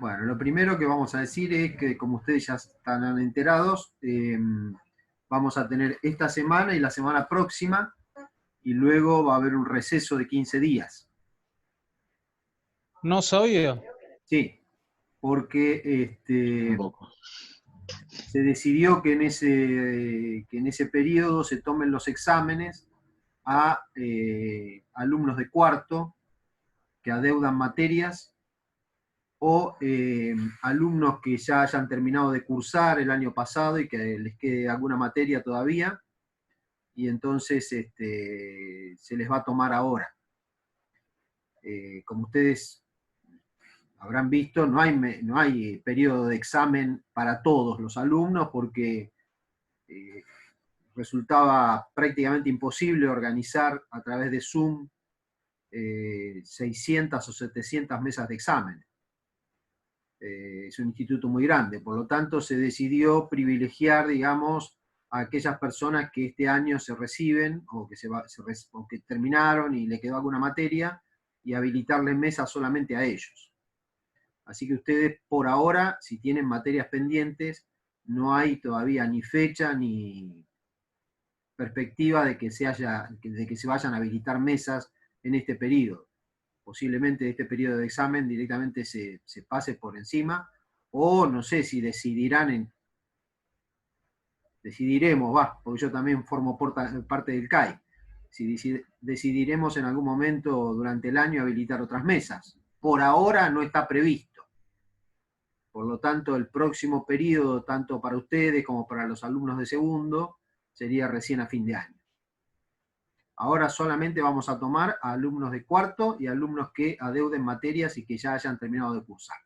Bueno, lo primero que vamos a decir es que, como ustedes ya están enterados, vamos a tener esta semana y la semana próxima, y luego va a haber un receso de 15 días. No sabía. Sí, porque Tampoco. se decidió que en ese periodo se tomen los exámenes a alumnos de cuarto que adeudan materias o alumnos que ya hayan terminado de cursar el año pasado y que les quede alguna materia todavía, y entonces se les va a tomar ahora. Como ustedes habrán visto, no hay periodo de examen para todos los alumnos porque resultaba prácticamente imposible organizar a través de Zoom 600 o 700 mesas de examen. Es un instituto muy grande, por lo tanto se decidió privilegiar, digamos, a aquellas personas que este año se reciben o que terminaron y le quedó alguna materia, y habilitarles mesas solamente a ellos. Así que ustedes, por ahora, si tienen materias pendientes, no hay todavía ni fecha ni perspectiva de que se vayan a habilitar mesas en este periodo. Posiblemente este periodo de examen directamente se pase por encima, o no sé si decidiremos, porque yo también formo parte del CAI, si decidiremos en algún momento durante el año habilitar otras mesas. Por ahora no está previsto. Por lo tanto, el próximo periodo, tanto para ustedes como para los alumnos de segundo, sería recién a fin de año. Ahora solamente vamos a tomar a alumnos de cuarto y alumnos que adeuden materias y que ya hayan terminado de cursar.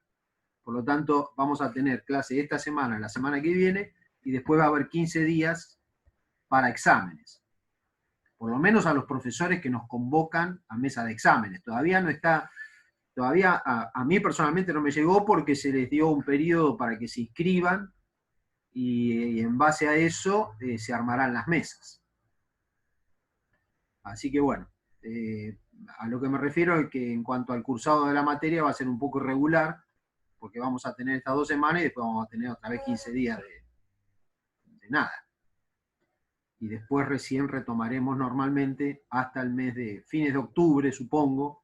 Por lo tanto, vamos a tener clase esta semana, la semana que viene, y después va a haber 15 días para exámenes. Por lo menos a los profesores que nos convocan a mesa de exámenes. Todavía no está, todavía a mí personalmente no me llegó porque se les dio un periodo para que se inscriban y en base a eso se armarán las mesas. Así que bueno, a lo que me refiero es que en cuanto al cursado de la materia va a ser un poco irregular, porque vamos a tener estas 2 semanas y después vamos a tener otra vez 15 días de nada. Y después recién retomaremos normalmente hasta el mes de fines de octubre, supongo.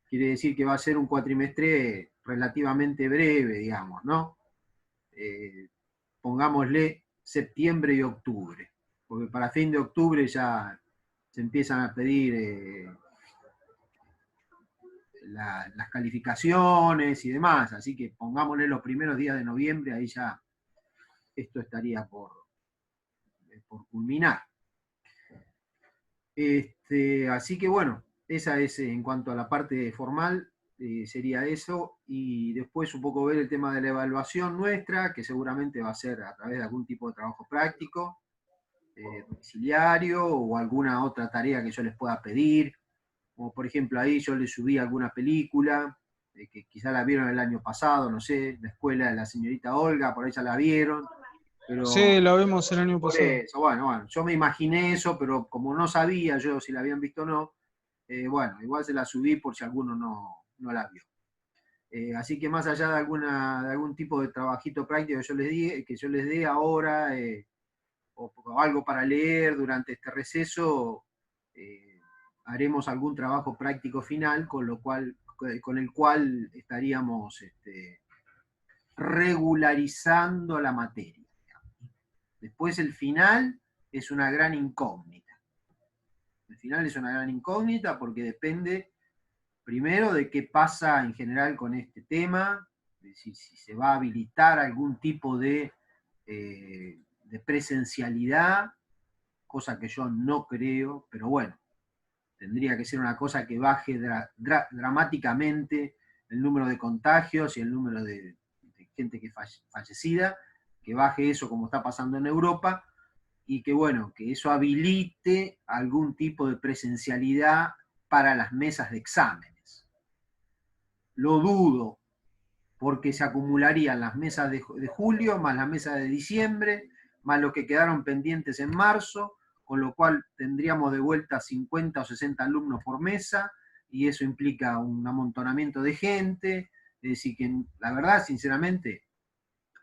Quiere decir que va a ser un cuatrimestre relativamente breve, digamos, ¿no? Pongámosle septiembre y octubre, porque para fin de octubre ya se empiezan a pedir las calificaciones y demás, así que pongámosle los primeros días de noviembre, ahí ya esto estaría por culminar. Así que bueno, esa es en cuanto a la parte formal, sería eso, y después un poco ver el tema de la evaluación nuestra, que seguramente va a ser a través de algún tipo de trabajo práctico, domiciliario, o alguna otra tarea que yo les pueda pedir, como por ejemplo ahí yo les subí alguna película, que quizá la vieron el año pasado, no sé, La escuela de la señorita Olga, por ahí ya la vieron, pero Sí, la vimos el año por pasado. eso, bueno, yo me imaginé eso, pero como no sabía yo si la habían visto o no, bueno, igual se la subí por si alguno no la vio. Así que más allá de algún tipo de trabajito práctico que yo les dé ahora, o algo para leer durante este receso, haremos algún trabajo práctico final, con el cual estaríamos regularizando la materia. Después el final es una gran incógnita. El final es una gran incógnita porque depende primero de qué pasa en general con este tema, de si se va a habilitar algún tipo de presencialidad, cosa que yo no creo, pero bueno, tendría que ser una cosa que baje dramáticamente el número de contagios y el número de gente que fallecida, que baje eso como está pasando en Europa, y que bueno, que eso habilite algún tipo de presencialidad para las mesas de exámenes. Lo dudo, porque se acumularían las mesas de julio, más las mesas de diciembre, más los que quedaron pendientes en marzo, con lo cual tendríamos de vuelta 50 o 60 alumnos por mesa, y eso implica un amontonamiento de gente, Es decir, que la verdad, sinceramente,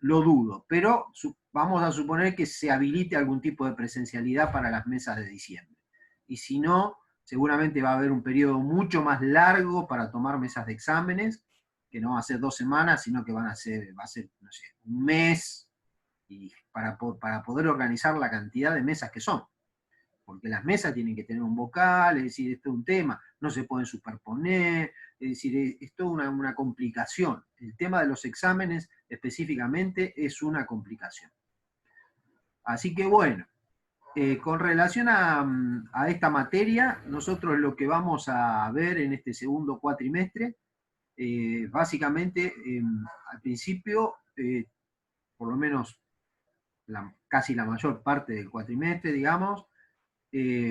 lo dudo, pero vamos a suponer que se habilite algún tipo de presencialidad para las mesas de diciembre. Y si no, seguramente va a haber un periodo mucho más largo para tomar mesas de exámenes, que no va a ser 2 semanas, sino que va a ser, no sé, un mes, y para poder organizar la cantidad de mesas que son. Porque las mesas tienen que tener un vocal, es decir, esto es un tema, no se pueden superponer, es decir, es toda una complicación. El tema de los exámenes específicamente es una complicación. Así que bueno, con relación a esta materia, nosotros lo que vamos a ver en este segundo cuatrimestre, básicamente, al principio, por lo menos casi la mayor parte del cuatrimestre, digamos,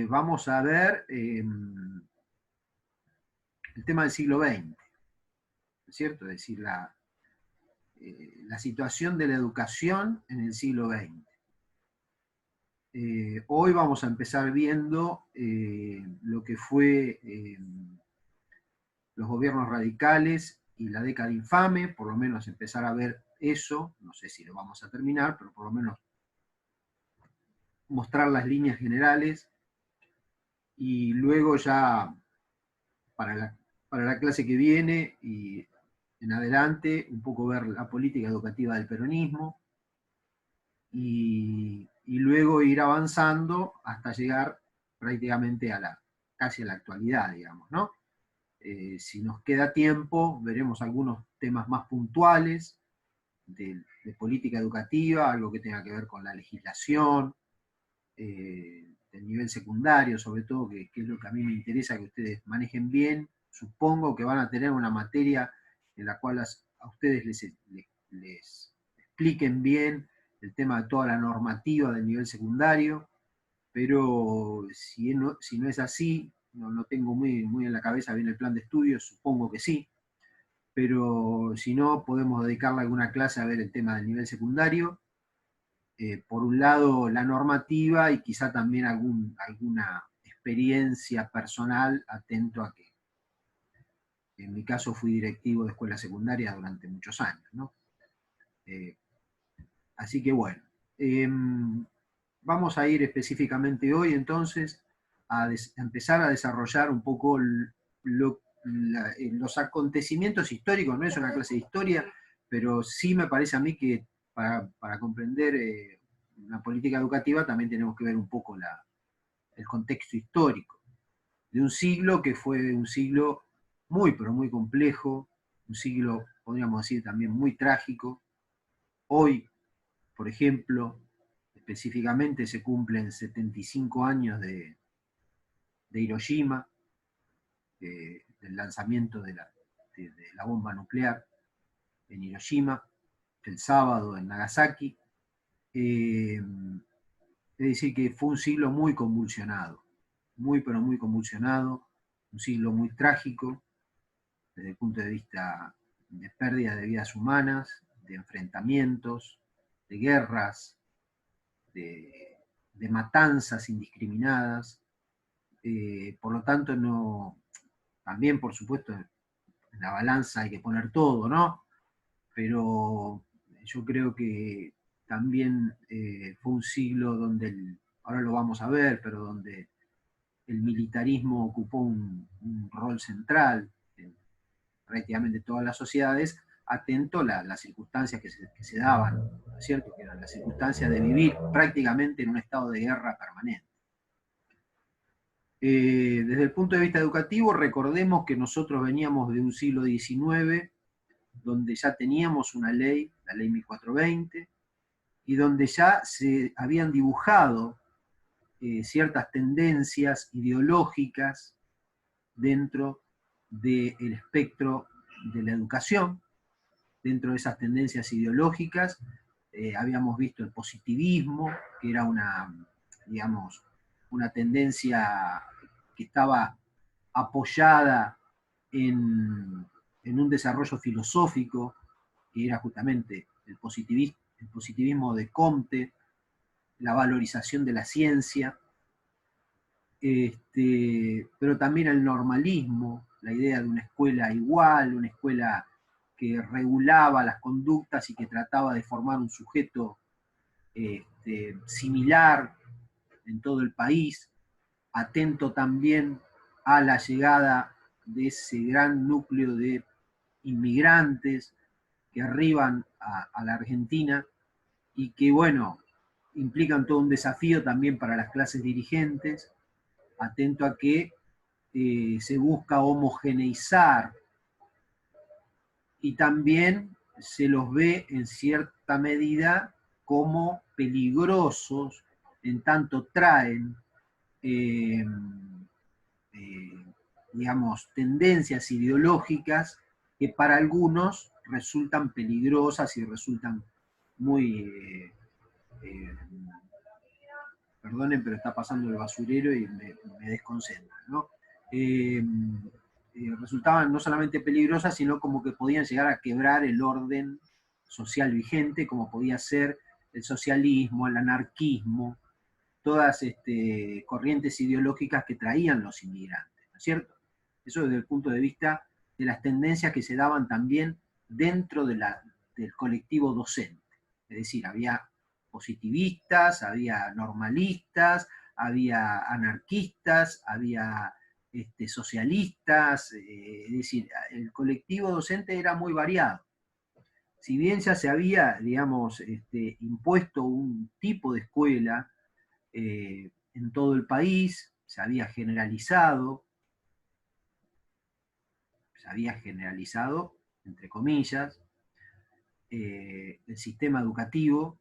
vamos a ver el tema del siglo XX, ¿no es cierto? Es decir, la situación de la educación en el siglo XX. Hoy vamos a empezar viendo lo que fue los gobiernos radicales y la década infame, por lo menos empezar a ver eso, no sé si lo vamos a terminar, pero por lo menos mostrar las líneas generales, y luego ya para la clase que viene y en adelante, un poco ver la política educativa del peronismo, y luego ir avanzando hasta llegar prácticamente casi a la actualidad, digamos, ¿no? Si nos queda tiempo, veremos algunos temas más puntuales de política educativa, algo que tenga que ver con la legislación, del nivel secundario, sobre todo, que es lo que a mí me interesa que ustedes manejen bien. Supongo que van a tener una materia en la cual a ustedes les expliquen bien el tema de toda la normativa del nivel secundario, pero si no es así, no tengo muy en la cabeza bien el plan de estudios, supongo que sí, pero si no, podemos dedicarle alguna clase a ver el tema del nivel secundario. Por un lado la normativa y quizá también alguna experiencia personal, atento a que en mi caso fui directivo de escuela secundaria durante muchos años, ¿no? Así que bueno, vamos a ir específicamente hoy entonces a empezar a desarrollar un poco los acontecimientos históricos. No es una clase de historia, pero sí me parece a mí que para comprender una política educativa también tenemos que ver un poco el contexto histórico de un siglo que fue un siglo muy, pero muy complejo, un siglo, podríamos decir, también muy trágico. Hoy, por ejemplo, específicamente se cumplen 75 años de Hiroshima, del lanzamiento de la bomba nuclear en Hiroshima, el sábado en Nagasaki. Es decir, que fue un siglo muy convulsionado, muy pero muy convulsionado, un siglo muy trágico desde el punto de vista de pérdida de vidas humanas, de enfrentamientos, de guerras, de matanzas indiscriminadas. Por lo tanto, también, por supuesto, en la balanza hay que poner todo, ¿no? Pero yo creo que también fue un siglo donde, ahora lo vamos a ver, pero donde el militarismo ocupó un rol central en prácticamente todas las sociedades, atento a las circunstancias que se daban, ¿no es cierto? Que eran las circunstancias de vivir prácticamente en un estado de guerra permanente. Desde el punto de vista educativo, recordemos que nosotros veníamos de un siglo XIX, donde ya teníamos una ley, la ley 1420, y donde ya se habían dibujado ciertas tendencias ideológicas dentro del espectro de la educación. Dentro de esas tendencias ideológicas habíamos visto el positivismo, que era digamos, una tendencia que estaba apoyada en un desarrollo filosófico, que era justamente el positivismo de Comte, la valorización de la ciencia, pero también el normalismo, la idea de una escuela igual, una escuela que regulaba las conductas y que trataba de formar un sujeto similar en todo el país, atento también a la llegada de ese gran núcleo de inmigrantes que arriban a la Argentina y que, bueno, implican todo un desafío también para las clases dirigentes, atento a que se busca homogeneizar y también se los ve en cierta medida como peligrosos, en tanto traen, eh, digamos, tendencias ideológicas que para algunos resultan peligrosas y resultan muy, perdonen, pero está pasando el basurero y me desconcentra, ¿no? Resultaban no solamente peligrosas, sino como que podían llegar a quebrar el orden social vigente, como podía ser el socialismo, el anarquismo, todas corrientes ideológicas que traían los inmigrantes, ¿no es cierto? Eso desde el punto de vista de las tendencias que se daban también dentro del colectivo docente. Es decir, había positivistas, había normalistas, había anarquistas, había socialistas, es decir, el colectivo docente era muy variado. Si bien ya se había, digamos, impuesto un tipo de escuela en todo el país, se había generalizado, entre comillas, el sistema educativo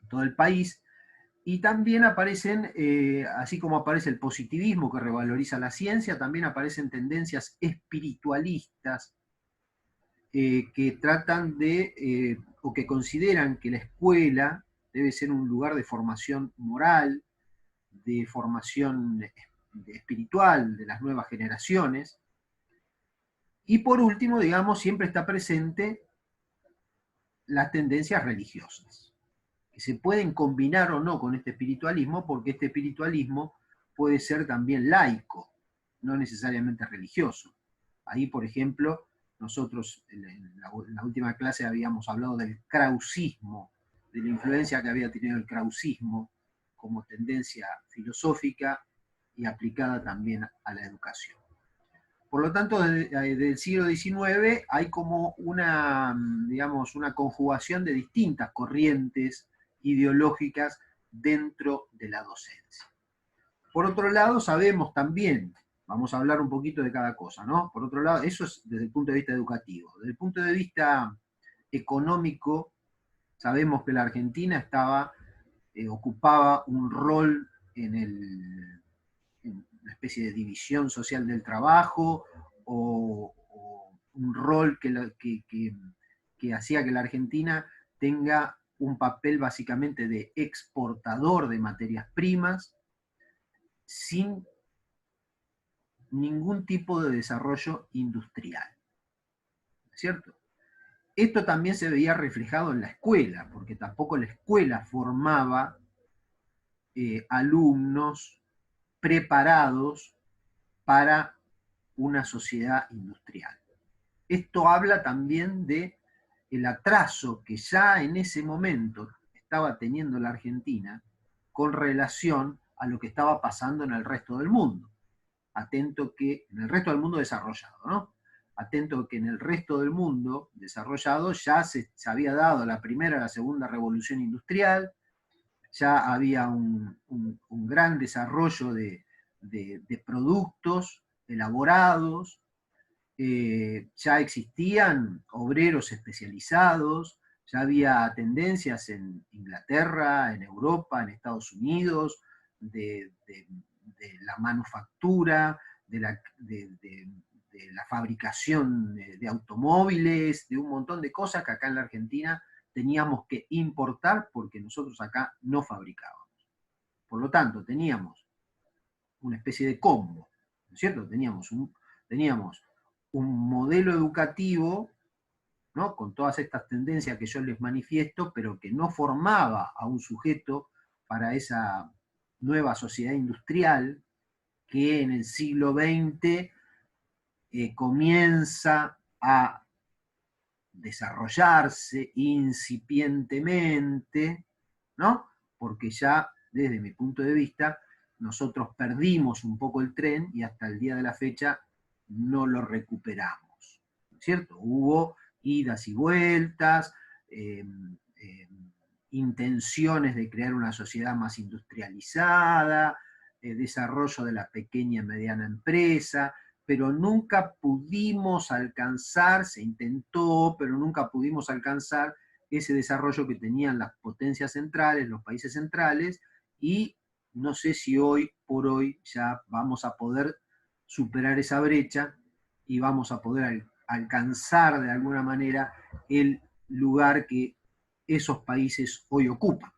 en todo el país, y también aparecen, así como aparece el positivismo que revaloriza la ciencia, también aparecen tendencias espiritualistas que tratan de, o que consideran que la escuela debe ser un lugar de formación moral, de formación espiritual de las nuevas generaciones. Y por último, digamos, siempre está presente las tendencias religiosas, que se pueden combinar o no con este espiritualismo, porque este espiritualismo puede ser también laico, no necesariamente religioso. Ahí, por ejemplo, nosotros en la última clase habíamos hablado del krausismo, de la influencia que había tenido el krausismo como tendencia filosófica y aplicada también a la educación. Por lo tanto, desde el siglo XIX hay como una, digamos, una conjugación de distintas corrientes ideológicas dentro de la docencia. Por otro lado, sabemos también, vamos a hablar un poquito de cada cosa, ¿no? Por otro lado, eso es desde el punto de vista educativo. Desde el punto de vista económico, sabemos que la Argentina ocupaba un rol en una especie de división social del trabajo, o un rol que hacía que la Argentina tenga un papel básicamente de exportador de materias primas, sin ningún tipo de desarrollo industrial, ¿cierto? Esto también se veía reflejado en la escuela, porque tampoco la escuela formaba alumnos preparados para una sociedad industrial. Esto habla también de el atraso que ya en ese momento estaba teniendo la Argentina con relación a lo que estaba pasando en el resto del mundo. Atento que, en el resto del mundo desarrollado, ¿no? Atento que en el resto del mundo desarrollado ya se había dado la primera y la segunda revolución industrial, ya había un gran desarrollo de productos elaborados, ya existían obreros especializados, ya había tendencias en Inglaterra, en Europa, en Estados Unidos, de la manufactura, de la fabricación de automóviles, de un montón de cosas que acá en la Argentina teníamos que importar porque nosotros acá no fabricábamos. Por lo tanto, teníamos una especie de combo, ¿no es cierto? Teníamos un modelo educativo, ¿no? Con todas estas tendencias que yo les manifiesto, pero que no formaba a un sujeto para esa nueva sociedad industrial que en el siglo XX comienza a desarrollarse incipientemente, ¿no? Porque ya, desde mi punto de vista, nosotros perdimos un poco el tren y hasta el día de la fecha no lo recuperamos, ¿cierto? Hubo idas y vueltas, eh, eh, intenciones de crear una sociedad más industrializada, desarrollo de la pequeña y mediana empresa, pero nunca pudimos alcanzar, se intentó, pero nunca pudimos alcanzar ese desarrollo que tenían las potencias centrales, los países centrales, y no sé si hoy por hoy ya vamos a poder superar esa brecha y vamos a poder alcanzar de alguna manera el lugar que esos países hoy ocupan,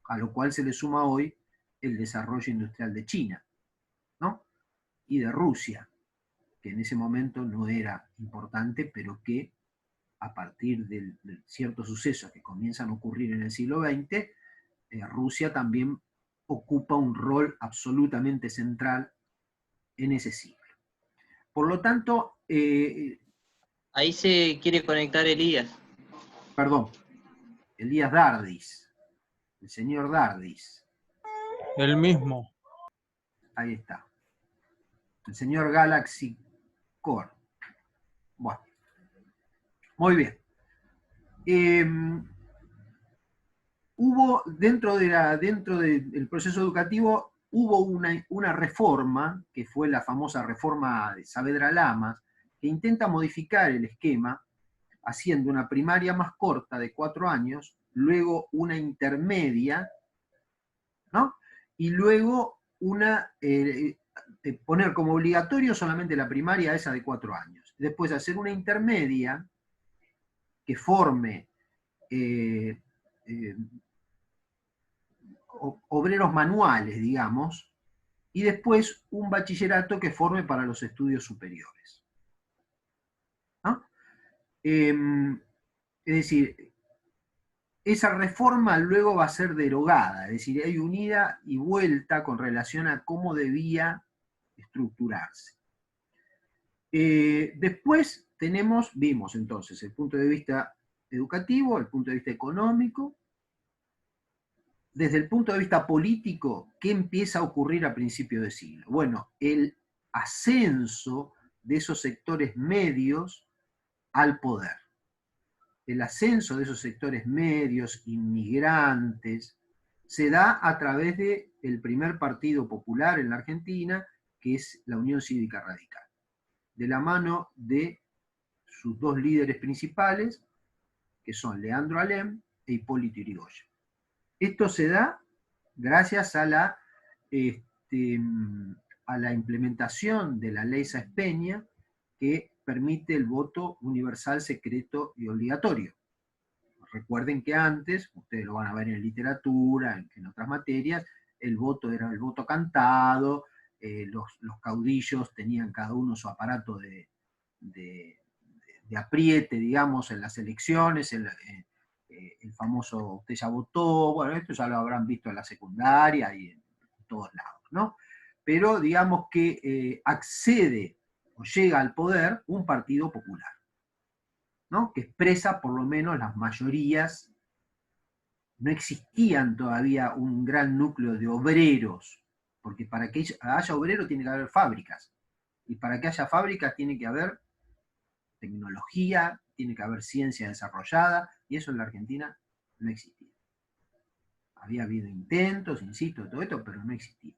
a lo cual se le suma hoy el desarrollo industrial de China, ¿no? Y de Rusia, que en ese momento no era importante, pero que a partir de ciertos sucesos que comienzan a ocurrir en el siglo XX, Rusia también ocupa un rol absolutamente central en ese siglo. Por lo tanto, Ahí se quiere conectar Elías. perdón, Elías Dardis, el señor Dardis. El mismo. Ahí está. El señor Galaxy Core. Bueno, muy bien. Hubo, dentro del proceso educativo, hubo una reforma, que fue la famosa reforma de Saavedra Lamas, que intenta modificar el esquema, haciendo una primaria más corta de 4 años, luego una intermedia, ¿no? Y luego poner como obligatorio solamente la primaria esa de 4 años. Después hacer una intermedia que forme obreros manuales, digamos, y después un bachillerato que forme para los estudios superiores, ¿no? Es decir, esa reforma luego va a ser derogada, es decir, hay una ida y vuelta con relación a cómo debía estructurarse. Después vimos entonces el punto de vista educativo, el punto de vista económico. Desde el punto de vista político, ¿qué empieza a ocurrir a principios de siglo? Bueno, el ascenso de esos sectores medios al poder. El ascenso de esos sectores medios, inmigrantes, se da a través del primer partido popular en la Argentina, que es la Unión Cívica Radical, de la mano de sus dos líderes principales, que son Leandro Alem e Hipólito Yrigoyen. Esto se da gracias a la implementación de la ley Sáenz Peña, que permite el voto universal, secreto y obligatorio. Recuerden que antes, ustedes lo van a ver en literatura, en otras materias, el voto era el voto cantado, los caudillos tenían cada uno su aparato de apriete, digamos, en las elecciones, el famoso "usted ya votó", bueno, esto ya lo habrán visto en la secundaria y en todos lados, ¿no? Pero digamos que accede o llega al poder un partido popular, ¿no? Que expresa por lo menos las mayorías. No existían todavía un gran núcleo de obreros, porque para que haya obreros tiene que haber fábricas, y para que haya fábricas tiene que haber tecnología, tiene que haber ciencia desarrollada, y eso en la Argentina no existía. Había habido intentos, insisto, de todo esto, pero no existía.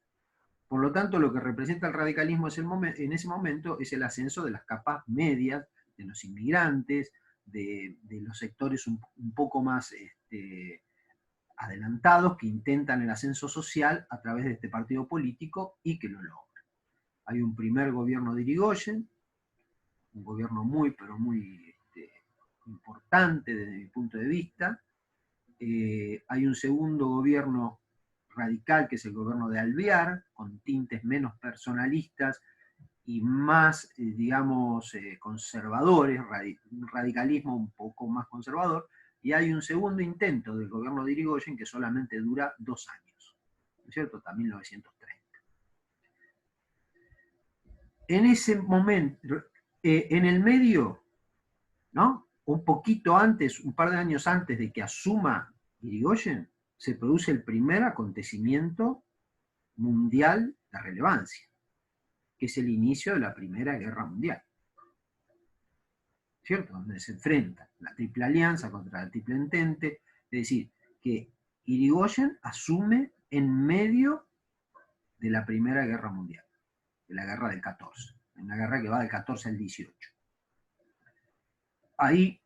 Por lo tanto, lo que representa el radicalismo en ese momento es el ascenso de las capas medias, de los inmigrantes, de los sectores un poco más adelantados que intentan el ascenso social a través de este partido político y que lo logran. Hay un primer gobierno de Yrigoyen, un gobierno muy, pero muy importante desde mi punto de vista. Hay un segundo gobierno radical, que es el gobierno de Alvear, con tintes menos personalistas y más, digamos, conservadores, un radicalismo un poco más conservador, y hay un segundo intento del gobierno de Yrigoyen que solamente dura 2 años, ¿no es cierto? Hasta 1930. En ese momento, en el medio, ¿no? un poquito antes, un par de años antes de que asuma Irigoyen, se produce el primer acontecimiento mundial de relevancia, que es el inicio de la Primera Guerra Mundial. ¿Cierto? Donde se enfrenta la Triple Alianza contra la Triple Entente, es decir, que Irigoyen asume en medio de la Primera Guerra Mundial, de la Guerra del 14, una guerra que va del 14 al 18. Ahí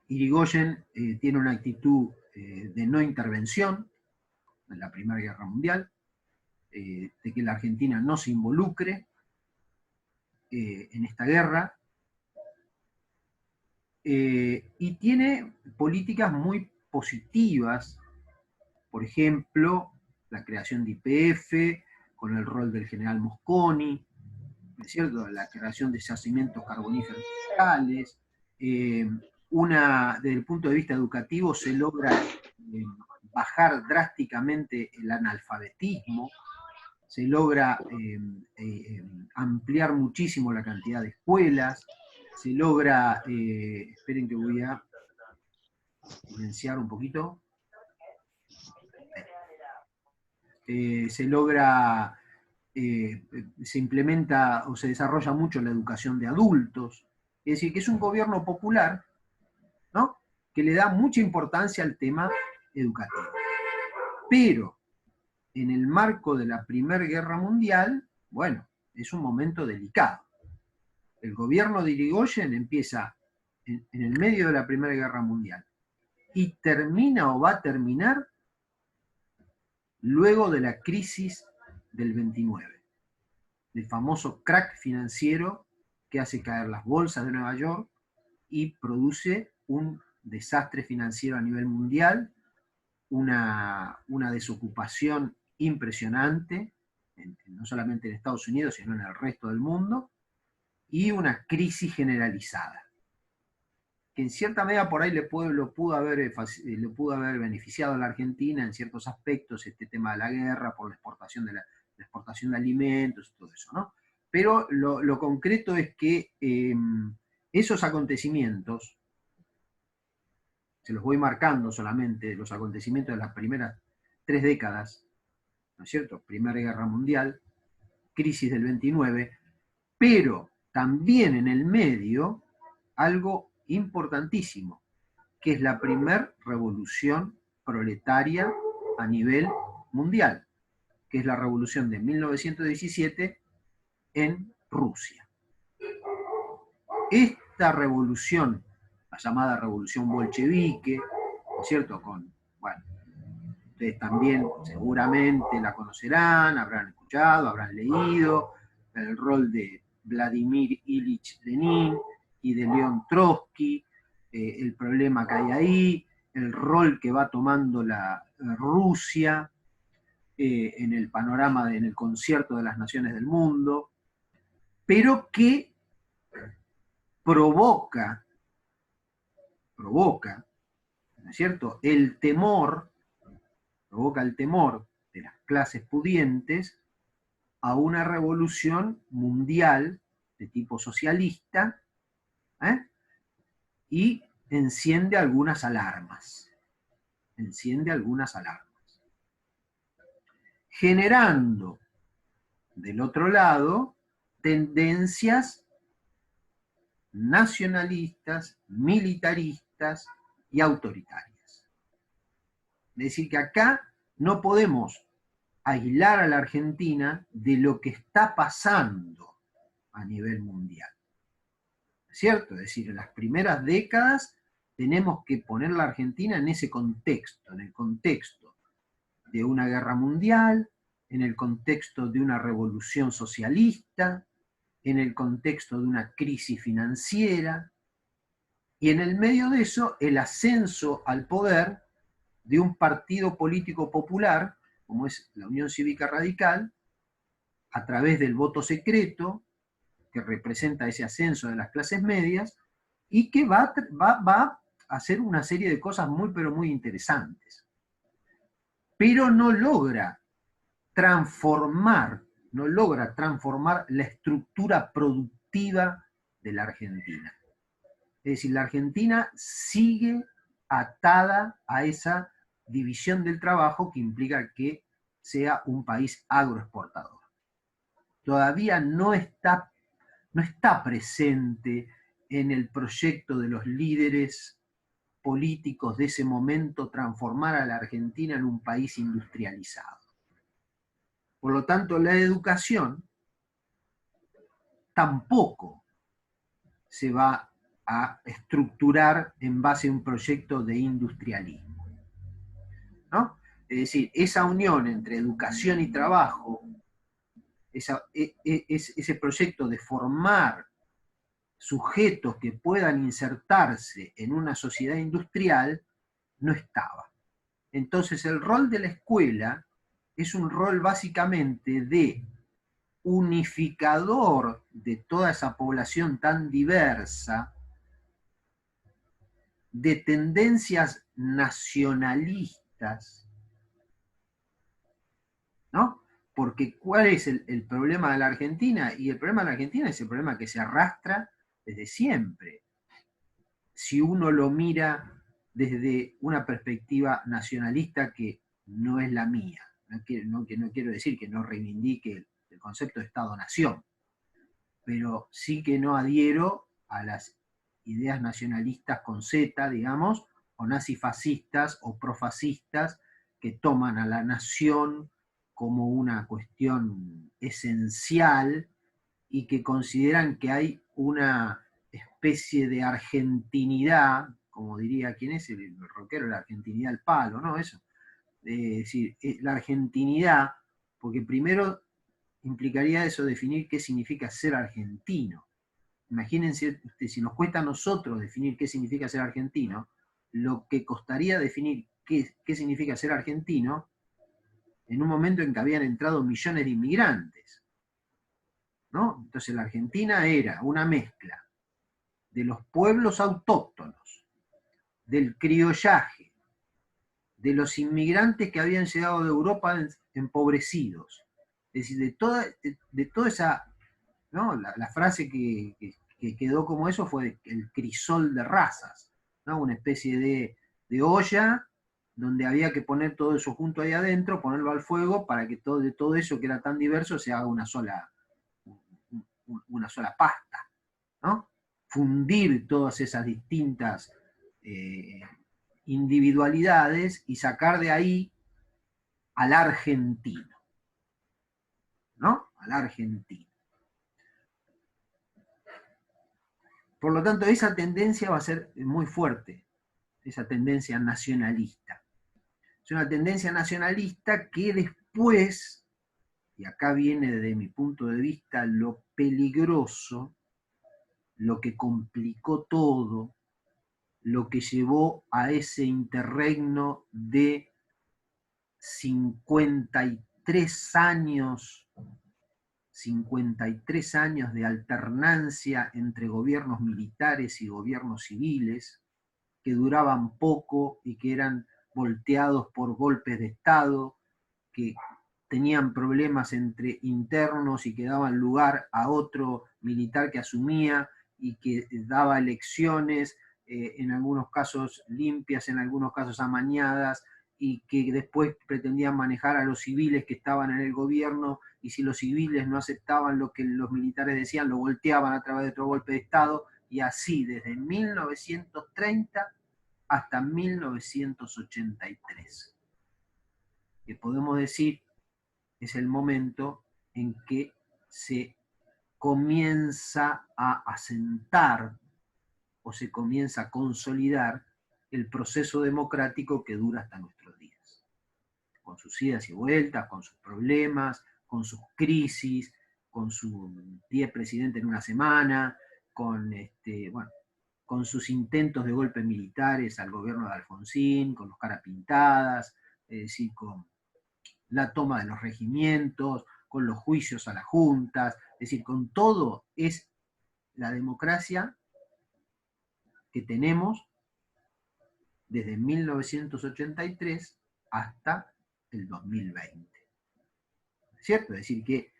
Irigoyen tiene una actitud de no intervención en la Primera Guerra Mundial, de que la Argentina no se involucre en esta guerra, y tiene políticas muy positivas, por ejemplo, la creación de YPF, con el rol del general Mosconi, ¿no es cierto? La creación de yacimientos carboníferos locales, desde el punto de vista educativo se logra bajar drásticamente el analfabetismo, se logra ampliar muchísimo la cantidad de escuelas, se logra, esperen que voy a silenciar un poquito, se logra, se implementa o se desarrolla mucho la educación de adultos, es decir, que es un gobierno popular, ¿no?, que le da mucha importancia al tema educativo. Pero en el marco de la Primera Guerra Mundial, bueno, es un momento delicado. El gobierno de Irigoyen empieza en el medio de la Primera Guerra Mundial y termina o va a terminar luego de la crisis del 29, del famoso crack financiero que hace caer las bolsas de Nueva York y produce un desastre financiero a nivel mundial, una desocupación impresionante, no solamente en Estados Unidos, sino en el resto del mundo, y una crisis generalizada, que en cierta medida por ahí le pudo haber beneficiado a la Argentina en ciertos aspectos, este tema de la guerra, por la exportación de alimentos y todo eso, ¿no? Pero lo concreto es que esos acontecimientos, se los voy marcando solamente, los acontecimientos de las primeras 3 décadas, ¿no es cierto? Primera Guerra Mundial, crisis del 29, pero también en el medio algo importantísimo, que es la primera revolución proletaria a nivel mundial, que es la revolución de 1917 en Rusia. Esta revolución, la llamada revolución bolchevique, ¿no es cierto? Bueno, ustedes también seguramente la conocerán, habrán escuchado, habrán leído, el rol de Vladimir Ilich Lenin y de León Trotsky, el problema que hay ahí, el rol que va tomando la Rusia en el panorama, en el concierto de las naciones del mundo, pero que provoca, ¿no es cierto?, provoca el temor de las clases pudientes a una revolución mundial de tipo socialista, y enciende algunas alarmas, generando del otro lado tendencias nacionalistas, militaristas y autoritarias. Es decir, que acá no podemos aislar a la Argentina de lo que está pasando a nivel mundial. ¿Cierto? Es decir, en las primeras décadas tenemos que poner a la Argentina en ese contexto, en el contexto de una guerra mundial, en el contexto de una revolución socialista, en el contexto de una crisis financiera, y en el medio de eso el ascenso al poder de un partido político popular, como es la Unión Cívica Radical, a través del voto secreto, que representa ese ascenso de las clases medias, y que va a hacer una serie de cosas pero muy interesantes. Pero no logra transformar la estructura productiva de la Argentina. Es decir, la Argentina sigue atada a esa división del trabajo que implica que sea un país agroexportador. Todavía no está presente en el proyecto de los líderes políticos de ese momento transformar a la Argentina en un país industrializado. Por lo tanto, la educación tampoco se va a estructurar en base a un proyecto de industrialismo, ¿no? Es decir, esa unión entre educación y trabajo, ese proyecto de formar sujetos que puedan insertarse en una sociedad industrial, no estaba. Entonces el rol de la escuela es un rol básicamente de unificador de toda esa población tan diversa, de tendencias nacionalistas, ¿no? Porque ¿cuál es el problema de la Argentina? Y el problema de la Argentina es el problema que se arrastra desde siempre. Si uno lo mira desde una perspectiva nacionalista que no es la mía, no quiero decir que no reivindique el concepto de Estado-Nación, pero sí que no adhiero a las ideas nacionalistas con Z, digamos, o nazifascistas o profascistas que toman a la nación como una cuestión esencial y que consideran que hay una especie de argentinidad, como diría, ¿quién es el rockero? La argentinidad al palo, ¿no? Eso. Es decir, la argentinidad, porque primero implicaría eso definir qué significa ser argentino. Imagínense, si nos cuesta a nosotros definir qué significa ser argentino, lo que costaría definir qué significa ser argentino en un momento en que habían entrado millones de inmigrantes, ¿no? Entonces la Argentina era una mezcla de los pueblos autóctonos, del criollaje, de los inmigrantes que habían llegado de Europa empobrecidos, es decir, de toda esa, ¿no? La frase que quedó como eso fue el crisol de razas, ¿no? Una especie de olla donde había que poner todo eso junto ahí adentro, ponerlo al fuego para que de todo eso que era tan diverso se haga una sola pasta, ¿no? Fundir todas esas distintas individualidades y sacar de ahí al argentino, ¿no? Al argentino. Por lo tanto, esa tendencia va a ser muy fuerte, esa tendencia nacionalista. Es una tendencia nacionalista que después, y acá viene desde mi punto de vista lo peligroso, lo que complicó todo, lo que llevó a ese interregno de 53 años de alternancia entre gobiernos militares y gobiernos civiles, que duraban poco y que eran volteados por golpes de Estado, que tenían problemas entre internos y que daban lugar a otro militar que asumía y que daba elecciones, en algunos casos limpias, en algunos casos amañadas, y que después pretendían manejar a los civiles que estaban en el gobierno, y si los civiles no aceptaban lo que los militares decían, lo volteaban a través de otro golpe de Estado, y así desde 1930 hasta 1983. Que podemos decir es el momento en que se comienza a asentar o se comienza a consolidar el proceso democrático que dura hasta nuestros días, con sus idas y vueltas, con sus problemas, con sus crisis, con su 10 presidentes en una semana, con, con sus intentos de golpes militares al gobierno de Alfonsín, con los caras pintadas, es decir, con la toma de los regimientos, con los juicios a las juntas, es decir, con todo es la democracia que tenemos desde 1983 hasta el 2020. ¿Cierto? Es decir, que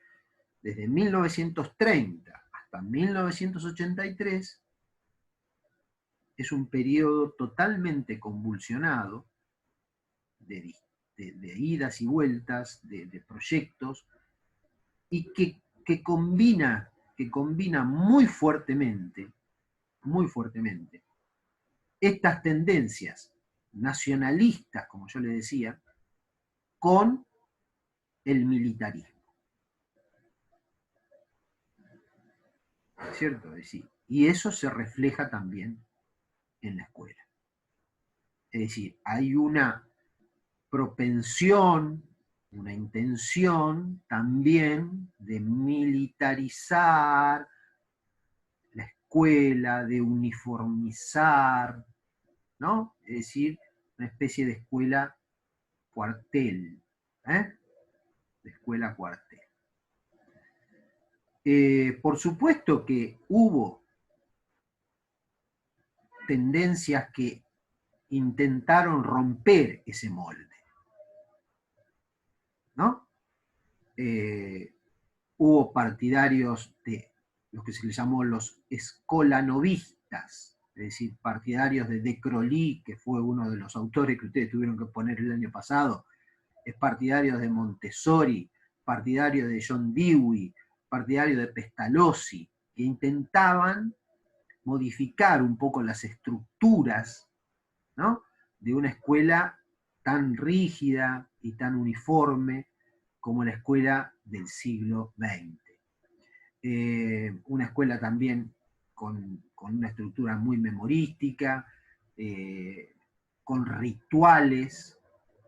desde 1930 hasta 1983 es un periodo totalmente convulsionado de idas y vueltas, de proyectos, y que combina muy fuertemente estas tendencias nacionalistas, como yo le decía, con el militarismo. ¿Cierto? Es decir, y eso se refleja también en la escuela. Es decir, hay una propensión, una intención también de militarizar la escuela, de uniformizar, ¿no? Es decir, una especie de escuela cuartel, ¿eh? De escuela cuartel. Por supuesto que hubo tendencias que intentaron romper ese molde, ¿no? Hubo partidarios de lo que se les llamó los escolanovistas, es decir, partidarios de Crolí, que fue uno de los autores que ustedes tuvieron que poner el año pasado, es partidarios de Montessori, partidarios de John Dewey, partidarios de Pestalozzi, que intentaban modificar un poco las estructuras, ¿no?, de una escuela tan rígida y tan uniforme como la escuela del siglo XX. Una escuela también con una estructura muy memorística, con rituales,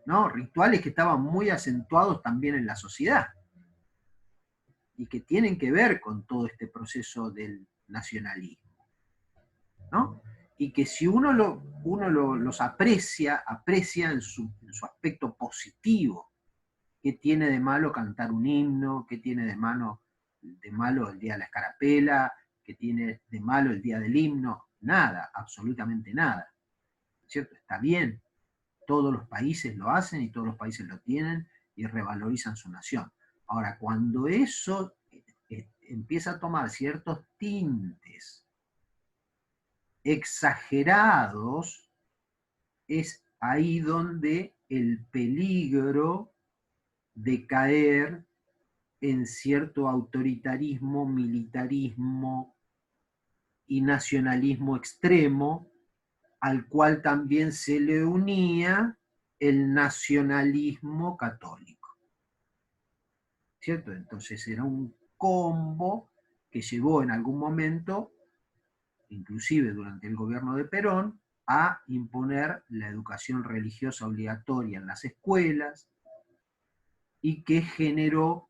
¿no? Rituales que estaban muy acentuados también en la sociedad y que tienen que ver con todo este proceso del nacionalismo, ¿no? Y que si uno los aprecia en su aspecto positivo. ¿Qué tiene de malo cantar un himno? ¿Qué tiene de malo el día de la escarapela? ¿Qué tiene de malo el día del himno? Nada, absolutamente nada. ¿Cierto? Está bien. Todos los países lo hacen y todos los países lo tienen y revalorizan su nación. Ahora, cuando eso empieza a tomar ciertos tintes exagerados, es ahí donde el peligro de caer en cierto autoritarismo, militarismo y nacionalismo extremo, al cual también se le unía el nacionalismo católico. ¿Cierto? Entonces era un combo que llevó en algún momento, inclusive durante el gobierno de Perón, a imponer la educación religiosa obligatoria en las escuelas y que generó,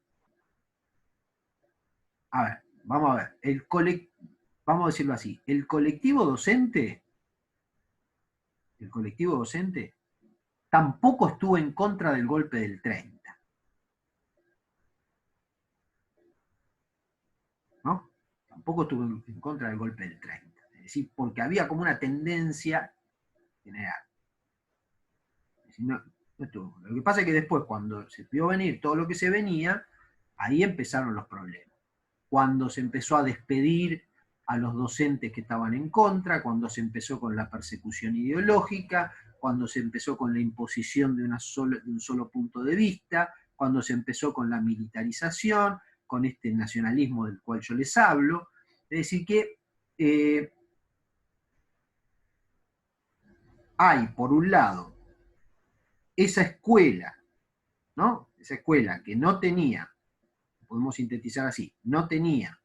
a ver, vamos a ver, vamos a decirlo así, el colectivo docente tampoco estuvo en contra del golpe del 30. ¿No? Tampoco estuvo en contra del golpe del 30. Es decir, porque había como una tendencia general. Lo que pasa es que después, cuando se vio venir todo lo que se venía, ahí empezaron los problemas. Cuando se empezó a despedir a los docentes que estaban en contra, cuando se empezó con la persecución ideológica, cuando se empezó con la imposición de un solo punto de vista, cuando se empezó con la militarización, con este nacionalismo del cual yo les hablo. Es decir que hay, por un lado, esa escuela, ¿no? Esa escuela que no tenía, podemos sintetizar así, no tenía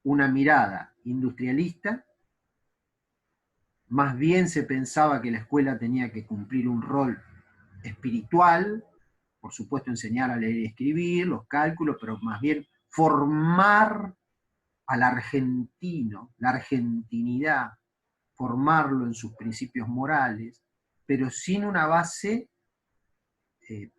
una mirada industrialista, más bien se pensaba que la escuela tenía que cumplir un rol espiritual, por supuesto enseñar a leer y escribir, los cálculos, pero más bien formar al argentino, la argentinidad, formarlo en sus principios morales, pero sin una base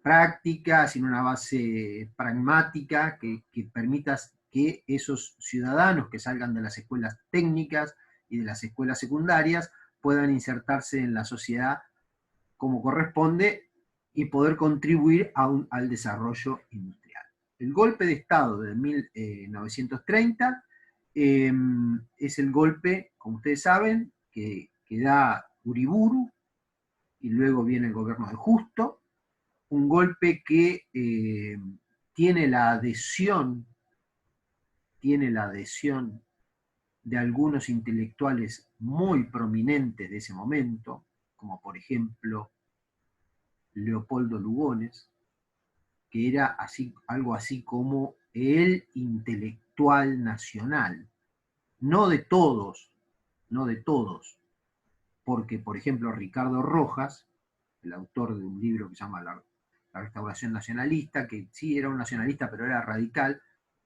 práctica, sin una base pragmática que permita que esos ciudadanos que salgan de las escuelas técnicas y de las escuelas secundarias puedan insertarse en la sociedad como corresponde y poder contribuir al desarrollo industrial. El golpe de Estado de 1930 es el golpe, como ustedes saben, que que da Uriburu, y luego viene el gobierno de Justo, un golpe que tiene la adhesión de algunos intelectuales muy prominentes de ese momento, como por ejemplo Leopoldo Lugones, que era algo así como el intelectual nacional, no de todos, porque por ejemplo Ricardo Rojas, el autor de un libro que se llama La Restauración Nacionalista, que sí era un nacionalista pero era radical,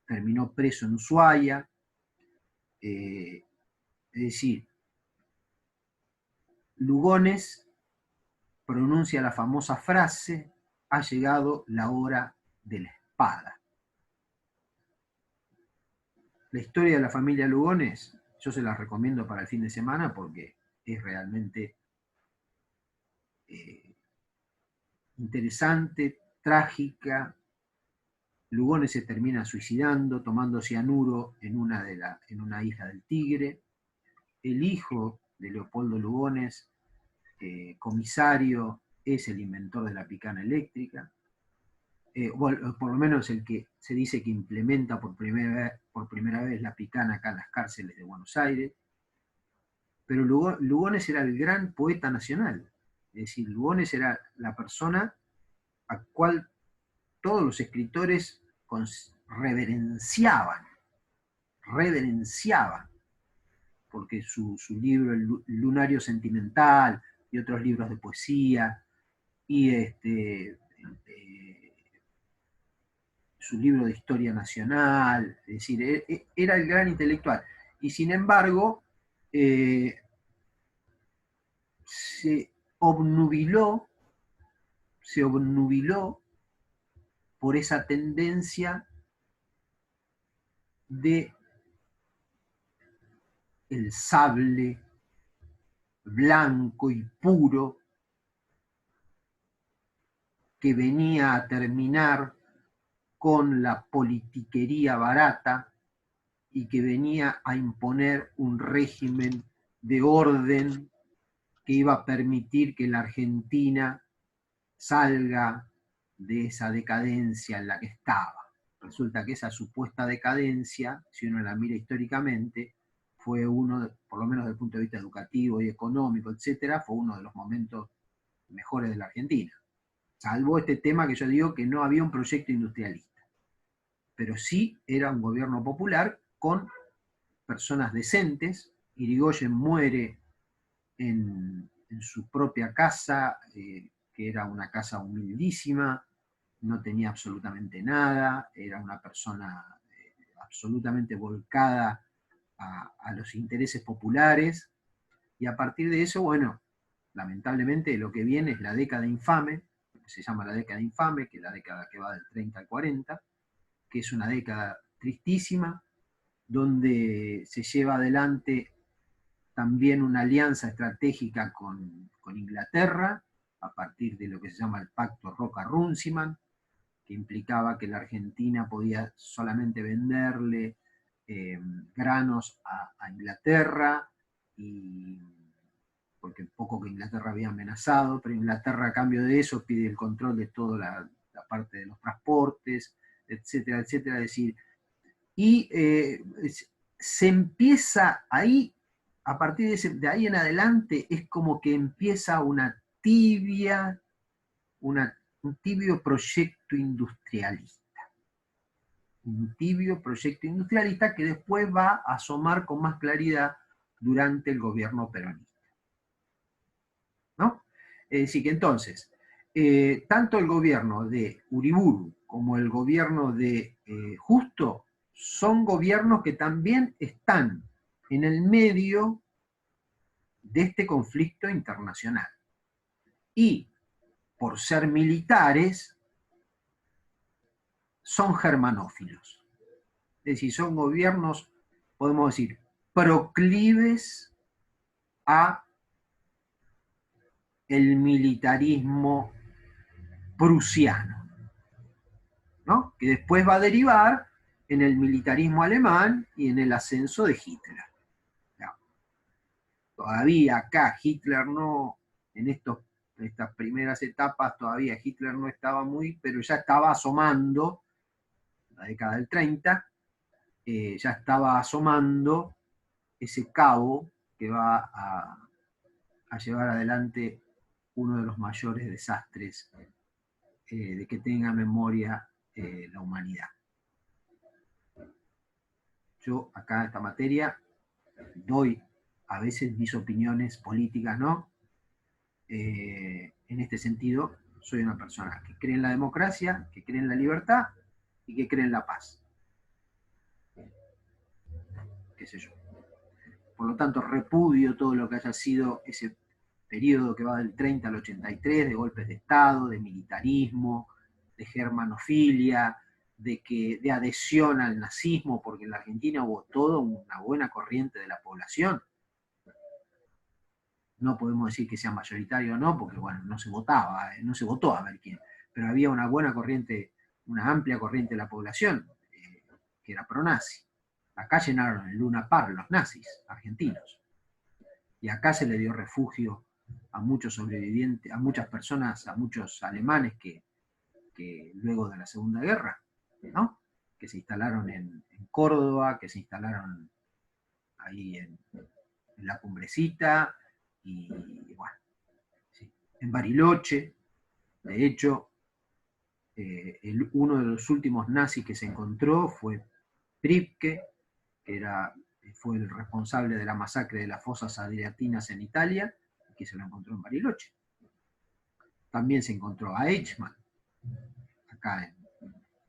terminó preso en Ushuaia. Es decir, Lugones pronuncia la famosa frase: ha llegado la hora de la espada. La historia de la familia Lugones, yo se la recomiendo para el fin de semana porque es realmente interesante, trágica. Lugones se termina suicidando, tomando cianuro en una isla del Tigre. El hijo de Leopoldo Lugones, comisario, es el inventor de la picana eléctrica. Bueno, por lo menos el que se dice que implementa por primera vez la picana acá en las cárceles de Buenos Aires. Pero Lugones era el gran poeta nacional. Es decir, Lugones era la persona a cual todos los escritores reverenciaban, porque su libro El Lunario Sentimental y otros libros de poesía, y su libro de Historia Nacional, es decir, era el gran intelectual. Y sin embargo, se obnubiló por esa tendencia de el sable blanco y puro que venía a terminar con la politiquería barata y que venía a imponer un régimen de orden que iba a permitir que la Argentina salga de esa decadencia en la que estaba. Resulta que esa supuesta decadencia, si uno la mira históricamente, fue por lo menos desde el punto de vista educativo y económico, etcétera, fue uno de los momentos mejores de la Argentina. Salvo este tema que yo digo que no había un proyecto industrialista. Pero sí era un gobierno popular con personas decentes. Irigoyen muere en su propia casa, que era una casa humildísima, no tenía absolutamente nada, era una persona absolutamente volcada a los intereses populares, y a partir de eso, bueno, lamentablemente lo que viene es la década infame, que se llama la década infame, que es la década que va del 30 al 40, que es una década tristísima, donde se lleva adelante también una alianza estratégica con Inglaterra, a partir de lo que se llama el Pacto Roca-Runciman, que implicaba que la Argentina podía solamente venderle granos a Inglaterra, porque poco que Inglaterra había amenazado, pero Inglaterra a cambio de eso pide el control de toda la parte de los transportes, etcétera, etcétera. Es decir, y se empieza ahí, a partir de ahí en adelante, es como que empieza un tibio proyecto industrialista. Un tibio proyecto industrialista que después va a asomar con más claridad durante el gobierno peronista. ¿No? Es decir, que entonces, tanto el gobierno de Uriburu como el gobierno de Justo son gobiernos que también están en el medio de este conflicto internacional. Y por ser militares, son germanófilos. Es decir, son gobiernos, podemos decir, proclives a el militarismo prusiano, ¿no? Que después va a derivar en el militarismo alemán y en el ascenso de Hitler. Todavía acá Hitler no, en estas primeras etapas todavía Hitler no estaba muy, pero ya estaba asomando, la década del 30, ya estaba asomando ese cabo que va a llevar adelante uno de los mayores desastres de que tenga memoria la humanidad. Yo acá en esta materia doy a veces mis opiniones políticas, ¿no? En este sentido, soy una persona que cree en la democracia, que cree en la libertad y que cree en la paz. Qué sé yo. Por lo tanto, repudio todo lo que haya sido ese periodo que va del 30 al 83, de golpes de Estado, de militarismo, de germanofilia, de adhesión al nazismo, porque en la Argentina hubo toda una buena corriente de la población. No podemos decir que sea mayoritario o no, porque bueno, no se votaba, no se votó a ver quién, pero había una buena corriente, una amplia corriente de la población que era pro-nazi. Acá llenaron el Luna Park los nazis argentinos. Y acá se le dio refugio a muchos sobrevivientes, a muchas personas, a muchos alemanes que luego de la Segunda Guerra, ¿no? Que se instalaron en Córdoba, que se instalaron ahí en la Cumbrecita, y bueno, sí, en Bariloche. De hecho, uno de los últimos nazis que se encontró fue Pripke, que fue el responsable de la masacre de las fosas adriatinas en Italia, que se lo encontró en Bariloche. También se encontró a Eichmann, acá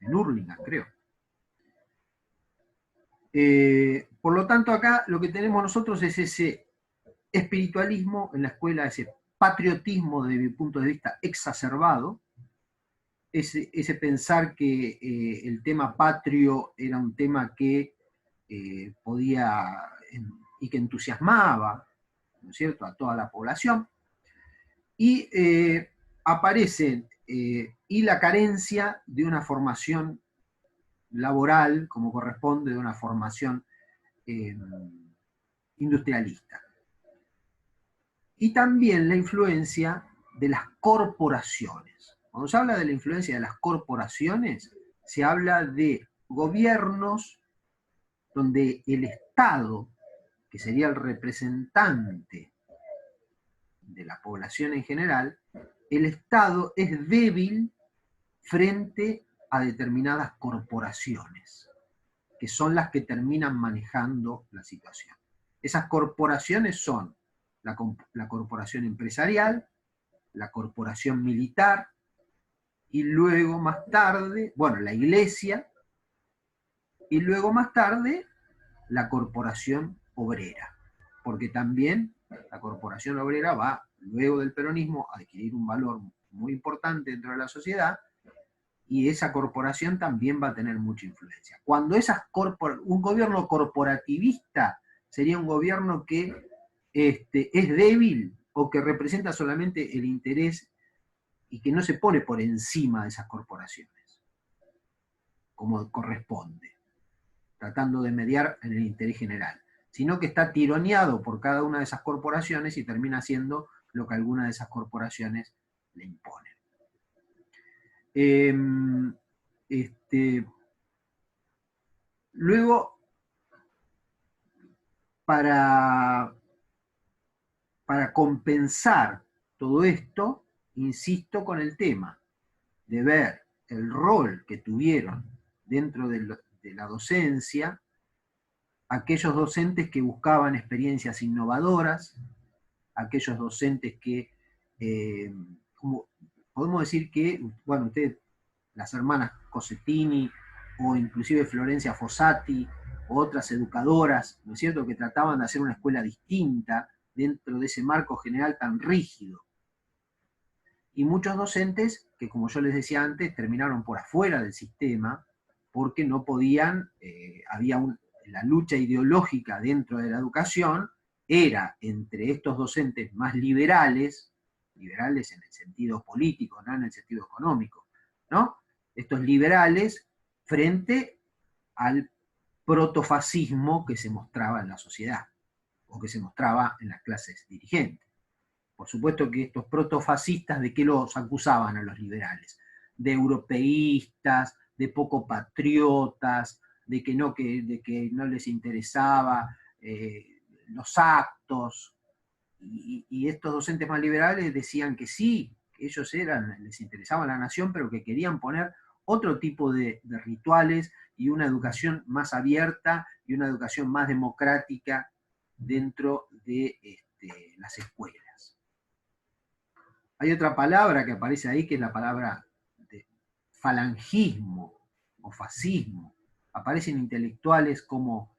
en Hurlingham, creo. Por lo tanto, acá lo que tenemos nosotros es ese espiritualismo en la escuela, ese patriotismo desde mi punto de vista exacerbado, ese pensar que el tema patrio era un tema que podía y que entusiasmaba, ¿no es cierto?, a toda la población, y aparece y la carencia de una formación laboral, como corresponde, de una formación industrialista. Y también la influencia de las corporaciones. Cuando se habla de la influencia de las corporaciones, se habla de gobiernos donde el Estado, que sería el representante de la población en general, el Estado es débil frente a determinadas corporaciones, que son las que terminan manejando la situación. Esas corporaciones son la corporación empresarial, la corporación militar, y luego más tarde, bueno, la iglesia, y luego más tarde la corporación obrera, porque también la corporación obrera va, luego del peronismo, a adquirir un valor muy importante dentro de la sociedad, y esa corporación también va a tener mucha influencia. Cuando un gobierno corporativista sería un gobierno que es débil o que representa solamente el interés y que no se pone por encima de esas corporaciones, como corresponde, tratando de mediar en el interés general, sino que está tironeado por cada una de esas corporaciones y termina haciendo lo que alguna de esas corporaciones le imponen. Luego, para compensar todo esto, insisto con el tema de ver el rol que tuvieron dentro de la docencia aquellos docentes que buscaban experiencias innovadoras, aquellos docentes que, como podemos decir que, bueno, ustedes, las hermanas Cosettini, o inclusive Florencia Fossati, o otras educadoras, ¿no es cierto?, que trataban de hacer una escuela distinta dentro de ese marco general tan rígido. Y muchos docentes que, como yo les decía antes, terminaron por afuera del sistema porque no podían, la lucha ideológica dentro de la educación era entre estos docentes más liberales en el sentido político, no en el sentido económico, ¿no? Estos liberales frente al protofascismo que se mostraba en la sociedad. o que se mostraba en las clases dirigentes. Por supuesto que estos protofascistas, ¿de qué los acusaban a los liberales? De europeístas, de poco patriotas, de que no les interesaba los actos, y estos docentes más liberales decían que sí, que ellos les interesaba la nación, pero que querían poner otro tipo de rituales y una educación más abierta y una educación más democrática dentro de las escuelas. Hay otra palabra que aparece ahí, que es la palabra de falangismo o fascismo. Aparecen intelectuales como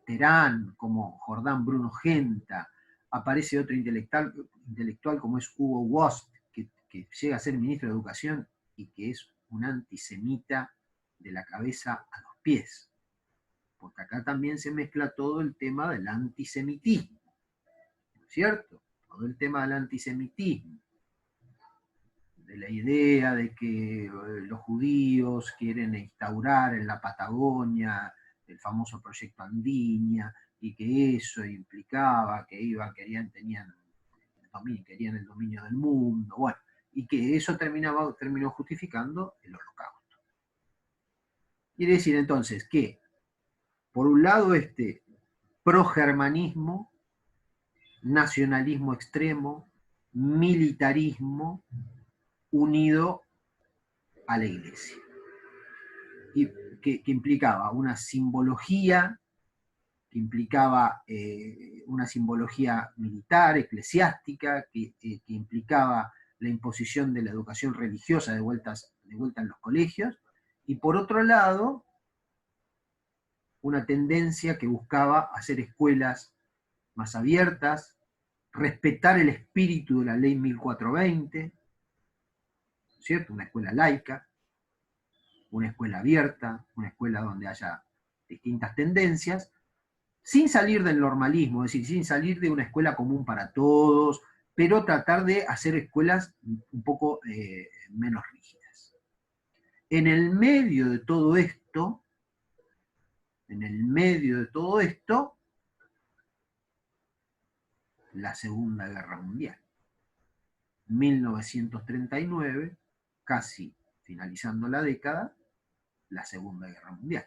Terán, como Jordán Bruno Genta, aparece otro intelectual como es Hugo Wost, que llega a ser ministro de Educación y que es un antisemita de la cabeza a los pies. Porque acá también se mezcla todo el tema del antisemitismo, ¿no es cierto? Todo el tema del antisemitismo, de la idea de que los judíos quieren instaurar en la Patagonia el famoso proyecto Andinia, y que eso implicaba que querían el dominio del mundo, bueno, y que eso terminó justificando el Holocausto. Quiere decir entonces que, por un lado, progermanismo, nacionalismo extremo, militarismo, unido a la Iglesia. Y que implicaba una simbología, que implicaba una simbología militar, eclesiástica, que implicaba la imposición de la educación religiosa de vuelta en los colegios, y por otro lado, una tendencia que buscaba hacer escuelas más abiertas, respetar el espíritu de la ley 1420, ¿cierto? Una escuela laica, una escuela abierta, una escuela donde haya distintas tendencias, sin salir del normalismo, es decir, sin salir de una escuela común para todos, pero tratar de hacer escuelas un poco menos rígidas. En el medio de todo esto, la Segunda Guerra Mundial. 1939, casi finalizando la década, la Segunda Guerra Mundial.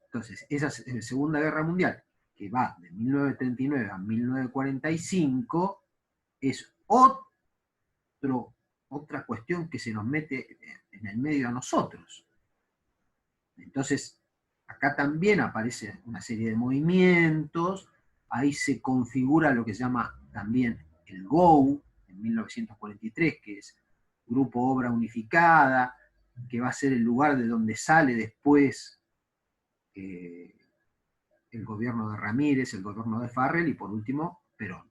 Entonces, esa Segunda Guerra Mundial, que va de 1939 a 1945, es otra cuestión que se nos mete en el medio a nosotros. Entonces, acá también aparece una serie de movimientos, ahí se configura lo que se llama también el GOU, en 1943, que es Grupo Obra Unificada, que va a ser el lugar de donde sale después el gobierno de Ramírez, el gobierno de Farrell y por último Perón,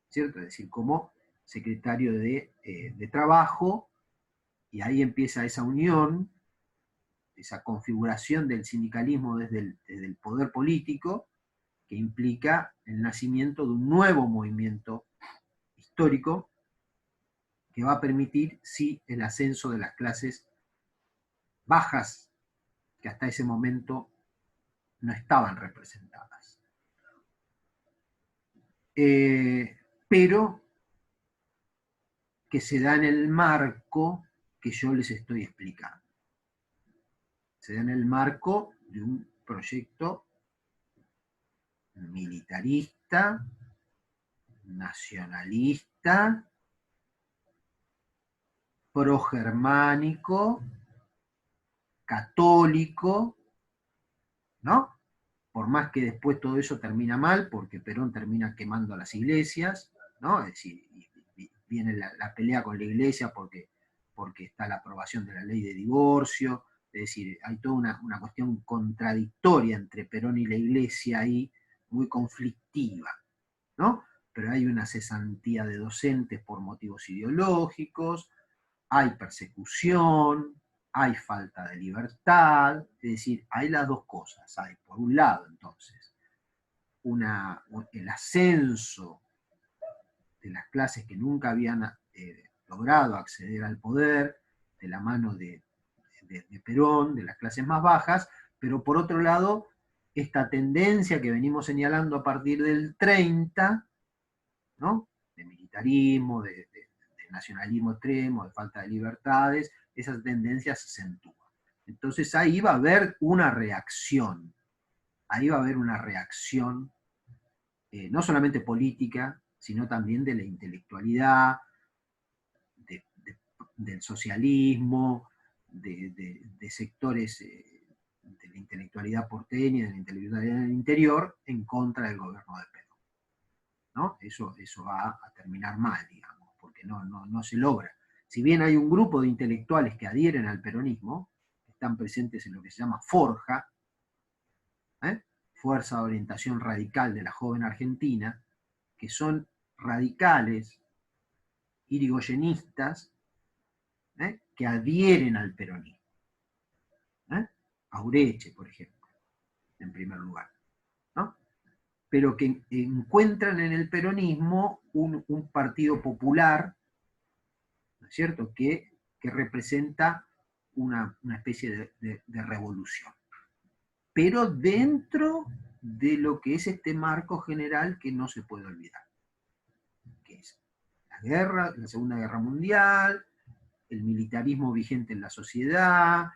¿cierto? Es decir, como secretario de Trabajo, y ahí empieza esa unión, esa configuración del sindicalismo desde el poder político, que implica el nacimiento de un nuevo movimiento histórico que va a permitir, sí, el ascenso de las clases bajas, que hasta ese momento no estaban representadas. Pero que se da en el marco que yo les estoy explicando. Se da en el marco de un proyecto militarista, nacionalista, progermánico, católico, ¿no? Por más que después todo eso termina mal, porque Perón termina quemando las iglesias, ¿no? Es decir, viene la pelea con la iglesia porque está la aprobación de la ley de divorcio, es decir, hay toda una cuestión contradictoria entre Perón y la iglesia ahí, muy conflictiva, ¿no? Pero hay una cesantía de docentes por motivos ideológicos, hay persecución, hay falta de libertad, es decir, hay las dos cosas. Hay, por un lado, entonces, el ascenso de las clases que nunca habían logrado acceder al poder, de la mano de Perón, de las clases más bajas, pero por otro lado, esta tendencia que venimos señalando a partir del 30, ¿no? De militarismo, de nacionalismo extremo, de falta de libertades, esas tendencias se acentúan. Entonces ahí va a haber una reacción, no solamente política, sino también de la intelectualidad, del socialismo, de sectores de la intelectualidad porteña, de la intelectualidad del interior, en contra del gobierno de Perón, ¿no? Eso va a terminar mal, digamos, porque no se logra. Si bien hay un grupo de intelectuales que adhieren al peronismo, están presentes en lo que se llama Forja, Fuerza de Orientación Radical de la Joven Argentina, que son radicales, irigoyenistas, que adhieren al peronismo. Aureche, por ejemplo, en primer lugar, ¿no? Pero que encuentran en el peronismo un partido popular, ¿no es cierto?, que representa una especie de revolución. Pero dentro de lo que es este marco general que no se puede olvidar, que es la Segunda Guerra Mundial, el militarismo vigente en la sociedad,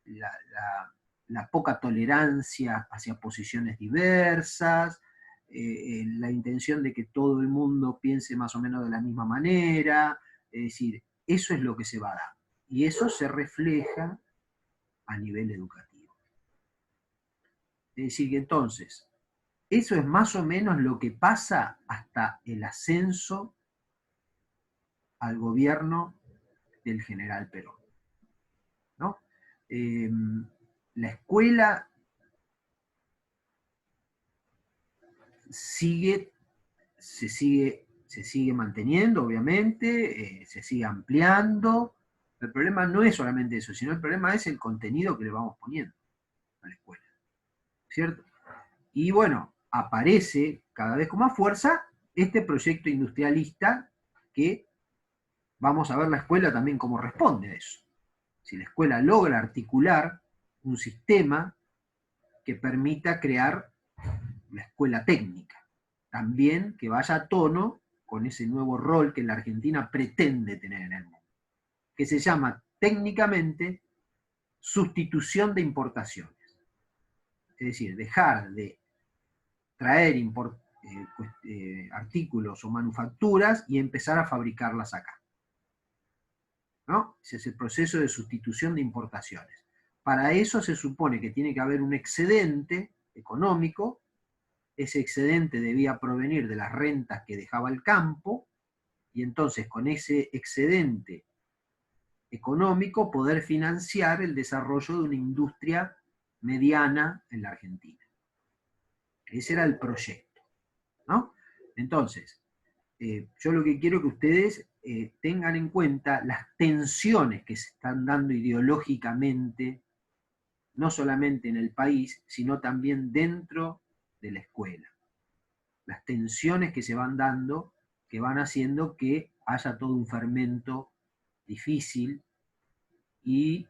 la poca tolerancia hacia posiciones diversas, la intención de que todo el mundo piense más o menos de la misma manera, es decir, eso es lo que se va a dar. Y eso se refleja a nivel educativo. Es decir, que entonces, eso es más o menos lo que pasa hasta el ascenso al gobierno del general Perón, ¿no? La escuela se sigue manteniendo, obviamente, se sigue ampliando. El problema no es solamente eso, sino el problema es el contenido que le vamos poniendo a la escuela, ¿cierto? Y bueno, aparece cada vez con más fuerza este proyecto industrialista que vamos a ver la escuela también cómo responde a eso. Si la escuela logra articular un sistema que permita crear la escuela técnica, también que vaya a tono con ese nuevo rol que la Argentina pretende tener en el mundo, que se llama técnicamente sustitución de importaciones. Es decir, dejar de traer artículos o manufacturas y empezar a fabricarlas acá, ¿no? Ese es el proceso de sustitución de importaciones. Para eso se supone que tiene que haber un excedente económico. Ese excedente debía provenir de las rentas que dejaba el campo, y entonces con ese excedente económico poder financiar el desarrollo de una industria mediana en la Argentina. Ese era el proyecto, ¿no? Entonces, yo lo que quiero es que ustedes tengan en cuenta las tensiones que se están dando ideológicamente, no solamente en el país, sino también dentro de la escuela. Las tensiones que se van dando, que van haciendo que haya todo un fermento difícil, y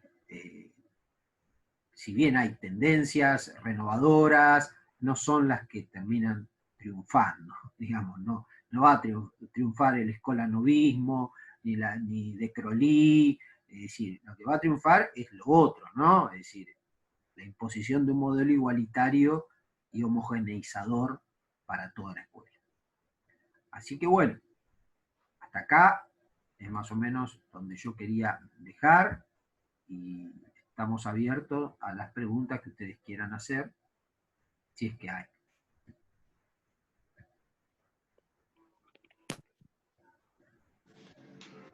si bien hay tendencias renovadoras, no son las que terminan triunfando, digamos, no va a triunfar el escolanovismo, ni de Crolí, es decir, lo que va a triunfar es lo otro, ¿no? Es decir, la imposición de un modelo igualitario y homogeneizador para toda la escuela. Así que bueno, hasta acá es más o menos donde yo quería dejar, y estamos abiertos a las preguntas que ustedes quieran hacer, si es que hay.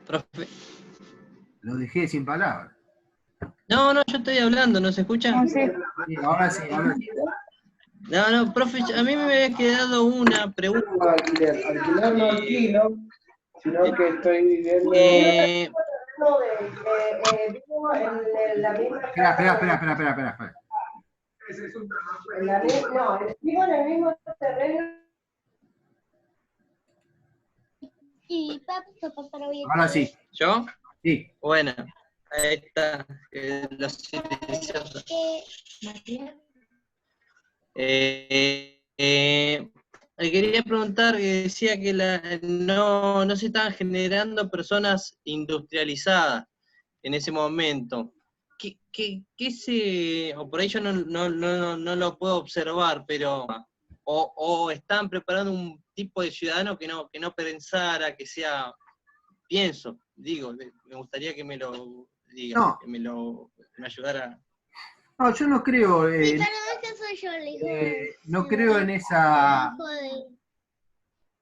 Profe. Lo dejé sin palabras. No, yo estoy hablando, ¿no se escucha? Sí, ahora sí. No, profe, a mí me había quedado una pregunta. No, alquilar no alquilo, sino que estoy viviendo... Vivo en la misma... Espera. Vivo en el mismo terreno. Ahora sí. ¿Yo? Sí. Bueno, ahí está. Los silenciosos. Le quería preguntar, que decía que no se estaban generando personas industrializadas en ese momento. O por ahí yo no lo puedo observar, pero o están preparando un tipo de ciudadano que no pensara, que sea, me gustaría que me lo diga, No, que me ayudara. no, yo no creo, Sí, pero ese soy yo, el hijo no creo en esa, hijo de...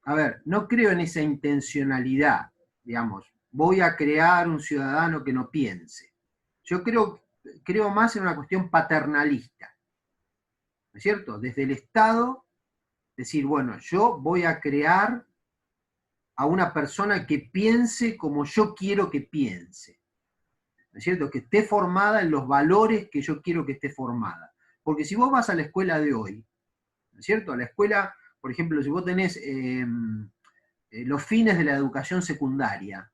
a ver, no creo en esa intencionalidad, digamos, voy a crear un ciudadano que no piense. Yo creo más en una cuestión paternalista, ¿no es cierto? Desde el Estado, decir, bueno, yo voy a crear a una persona que piense como yo quiero que piense, ¿no es cierto? Que esté formada en los valores que yo quiero que esté formada. Porque si vos vas a la escuela de hoy, ¿no es cierto? A la escuela, por ejemplo, si vos tenés los fines de la educación secundaria,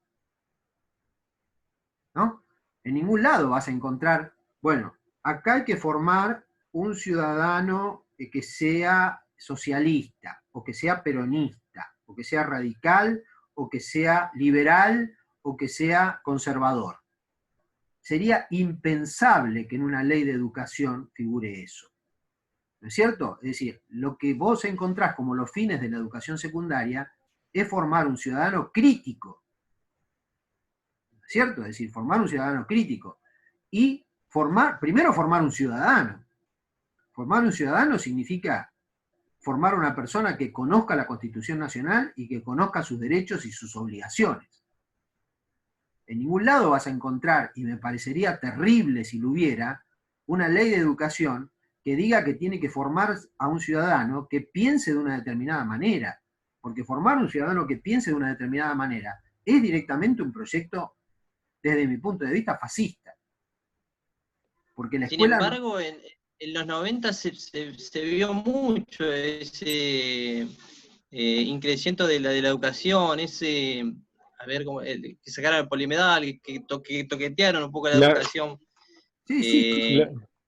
¿no? En ningún lado vas a encontrar, bueno, acá hay que formar un ciudadano que sea socialista, o que sea peronista, o que sea radical, o que sea liberal, o que sea conservador. Sería impensable que en una ley de educación figure eso. ¿No es cierto? Es decir, lo que vos encontrás como los fines de la educación secundaria es formar un ciudadano crítico, ¿no es cierto? Es decir, formar un ciudadano crítico. Y primero formar un ciudadano. Formar un ciudadano significa formar una persona que conozca la Constitución Nacional y que conozca sus derechos y sus obligaciones. En ningún lado vas a encontrar, y me parecería terrible si lo hubiera, una ley de educación que diga que tiene que formar a un ciudadano que piense de una determinada manera. Porque formar a un ciudadano que piense de una determinada manera es directamente un proyecto, desde mi punto de vista, fascista. Porque la Sin escuela... embargo, en los 90 se vio mucho ese increciento de la educación, a ver, que sacaron el polimedal, que toquetearon un poco la educación. Sí, sí.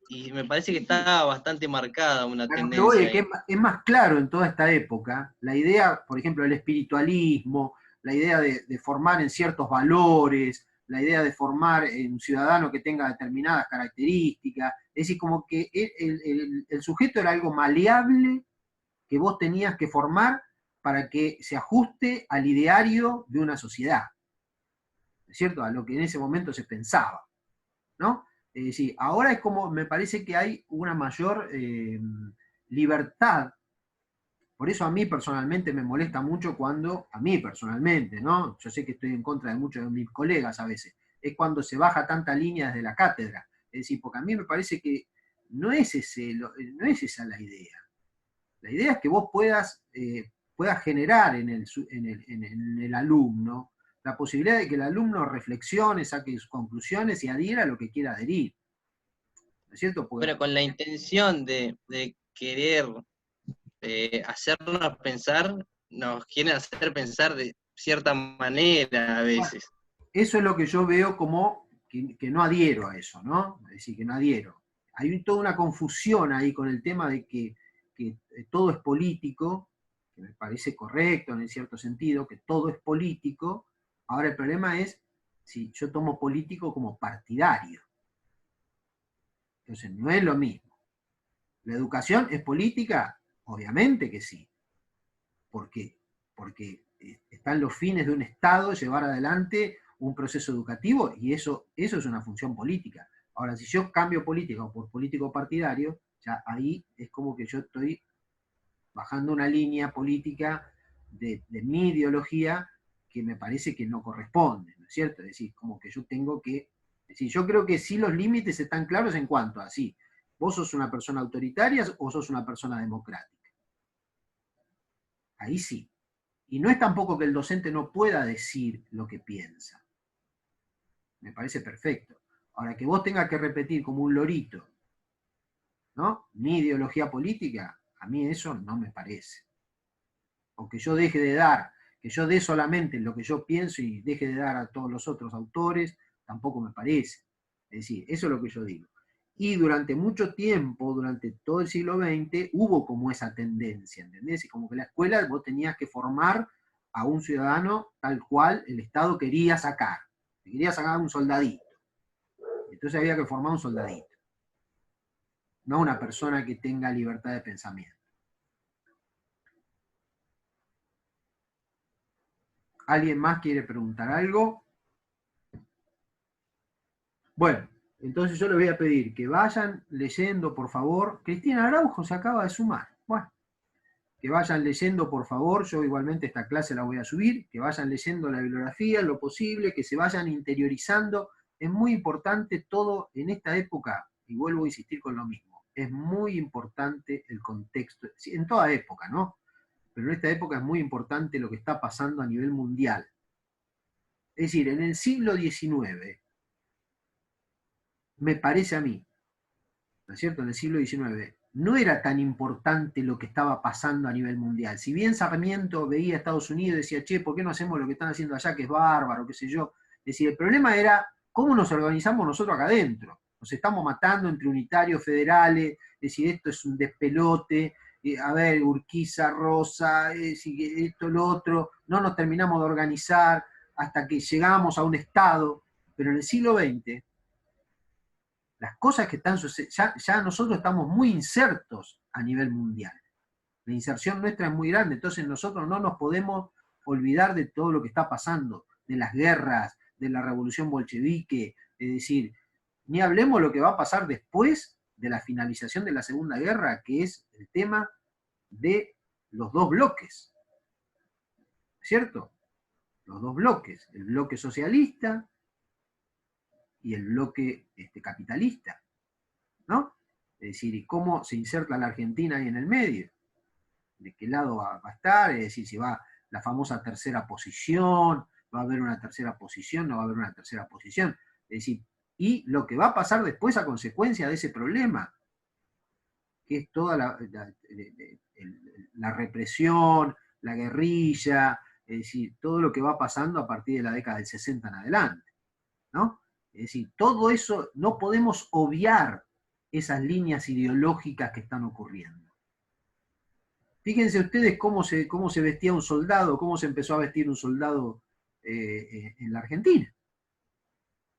Y me parece que está bastante marcada una Pero tendencia oye, que ahí. es más claro en toda esta época, la idea, por ejemplo, del espiritualismo, la idea de formar en ciertos valores, la idea de formar en un ciudadano que tenga determinadas características, es decir, como que el sujeto era algo maleable que vos tenías que formar para que se ajuste al ideario de una sociedad, ¿no es cierto? A lo que en ese momento se pensaba, ¿no? Es decir, ahora es como, me parece que hay una mayor libertad. Por eso a mí personalmente me molesta mucho cuando, a mí personalmente, ¿no? Yo sé que estoy en contra de muchos de mis colegas a veces, es cuando se baja tanta línea desde la cátedra. Es decir, porque a mí me parece que no es esa la idea. La idea es que vos puedas generar en el alumno la posibilidad de que el alumno reflexione, saque sus conclusiones y adhiera a lo que quiera adherir. ¿No es cierto? Porque, Bueno, con la intención de querer hacernos pensar, nos quieren hacer pensar de cierta manera a veces. eso es lo que yo veo como que no adhiero a eso, ¿no? Es decir, que no adhiero. Hay toda una confusión ahí con el tema de que todo es político, que me parece correcto en cierto sentido, que todo es político. Ahora el problema es si yo tomo político como partidario. Entonces no es lo mismo. ¿La educación es política? Obviamente que sí. ¿Por qué? Porque están los fines de un Estado llevar adelante un proceso educativo y eso es una función política. Ahora, si yo cambio política por político partidario, ya ahí es como que yo estoy bajando una línea política de mi ideología que me parece que no corresponde, ¿no es cierto? Es decir, como que yo tengo que... Es decir, yo creo que sí los límites están claros en cuanto a, sí, vos sos una persona autoritaria o sos una persona democrática. Ahí sí. Y no es tampoco que el docente no pueda decir lo que piensa. Me parece perfecto. Ahora, que vos tengas que repetir como un lorito, ¿no? Mi ideología política, a mí eso no me parece. O que yo deje de dar, que yo dé solamente lo que yo pienso y deje de dar a todos los otros autores, tampoco me parece. Es decir, eso es lo que yo digo. Y durante mucho tiempo, durante todo el siglo XX, hubo como esa tendencia, ¿entendés? Y como que la escuela vos tenías que formar a un ciudadano tal cual el Estado quería sacar. Quería sacar a un soldadito. Entonces había que formar un soldadito. No una persona que tenga libertad de pensamiento. ¿Alguien más quiere preguntar algo? Bueno, entonces yo les voy a pedir que vayan leyendo, por favor. Cristina Araujo se acaba de sumar. Bueno, que vayan leyendo, por favor. Yo igualmente esta clase la voy a subir. Que vayan leyendo la bibliografía, lo posible, que se vayan interiorizando. Es muy importante todo en esta época, y vuelvo a insistir con lo mismo. Es muy importante el contexto, en toda época, ¿no? Pero en esta época es muy importante lo que está pasando a nivel mundial. Es decir, en el siglo XIX, me parece a mí, ¿no es cierto? En el siglo XIX, no era tan importante lo que estaba pasando a nivel mundial. Si bien Sarmiento veía a Estados Unidos y decía, che, ¿por qué no hacemos lo que están haciendo allá, que es bárbaro, qué sé yo? Es decir, el problema era cómo nos organizamos nosotros acá adentro. Nos estamos matando entre unitarios federales, es decir, esto es un despelote, a ver, Urquiza, Rosa, esto, lo otro, no nos terminamos de organizar hasta que llegamos a un Estado. Pero en el siglo XX, las cosas que están sucediendo, ya nosotros estamos muy insertos a nivel mundial. La inserción nuestra es muy grande, entonces nosotros no nos podemos olvidar de todo lo que está pasando, de las guerras, de la revolución bolchevique, es decir, ni hablemos lo que va a pasar después de la finalización de la Segunda Guerra, que es el tema de los dos bloques, ¿cierto? Los dos bloques, el bloque socialista y el bloque capitalista, ¿no? Es decir, y cómo se inserta la Argentina ahí en el medio, de qué lado va a estar, es decir, si va la famosa tercera posición, va a haber una tercera posición, no va a haber una tercera posición, es decir, y lo que va a pasar después a consecuencia de ese problema, que es toda la represión, la guerrilla, es decir, todo lo que va pasando a partir de la década del 60 en adelante, ¿no? Es decir, todo eso, no podemos obviar esas líneas ideológicas que están ocurriendo. Fíjense ustedes cómo se vestía un soldado, cómo se empezó a vestir un soldado en la Argentina.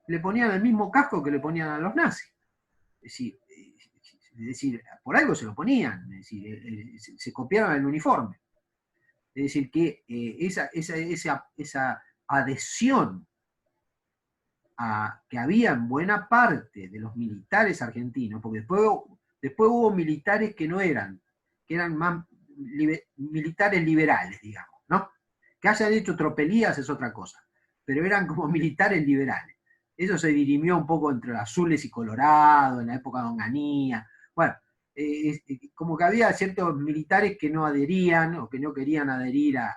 Le ponían el mismo casco que le ponían a los nazis. Es decir, por algo se lo ponían, es decir, se copiaron el uniforme. Es decir, que esa adhesión que había en buena parte de los militares argentinos, porque después hubo militares que no eran, que eran más militares liberales, digamos, ¿no? Que hayan hecho tropelías es otra cosa, pero eran como militares liberales. Eso se dirimió un poco entre azules y colorados, en la época de Onganía. Bueno, como que había ciertos militares que no adherían o que no querían adherir a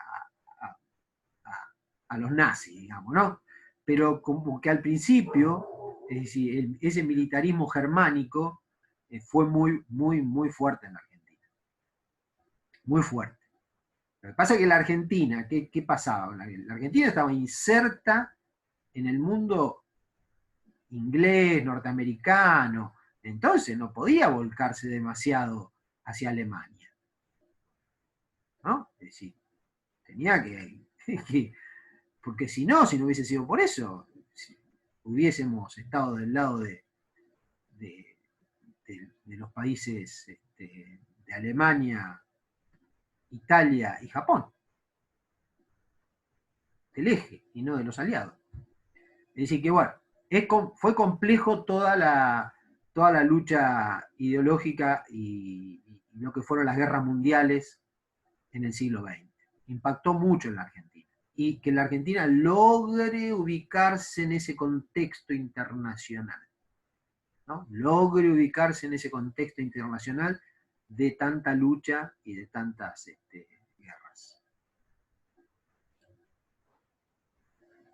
los nazis, digamos, ¿no? Pero como que al principio, es decir, ese militarismo germánico fue muy, muy, muy fuerte en la Argentina. Muy fuerte. Lo que pasa es que la Argentina, ¿qué pasaba? La Argentina estaba inserta en el mundo inglés, norteamericano, entonces no podía volcarse demasiado hacia Alemania, ¿no? Es decir, tenía que porque si no hubiese sido por eso, hubiésemos estado del lado de los países de Alemania, Italia y Japón, del eje y no de los aliados. Es decir que bueno, fue complejo toda la lucha ideológica y lo que fueron las guerras mundiales en el siglo XX. Impactó mucho en la Argentina. Y que la Argentina logre ubicarse en ese contexto internacional, ¿no? Logre ubicarse en ese contexto internacional de tanta lucha y de tantas guerras.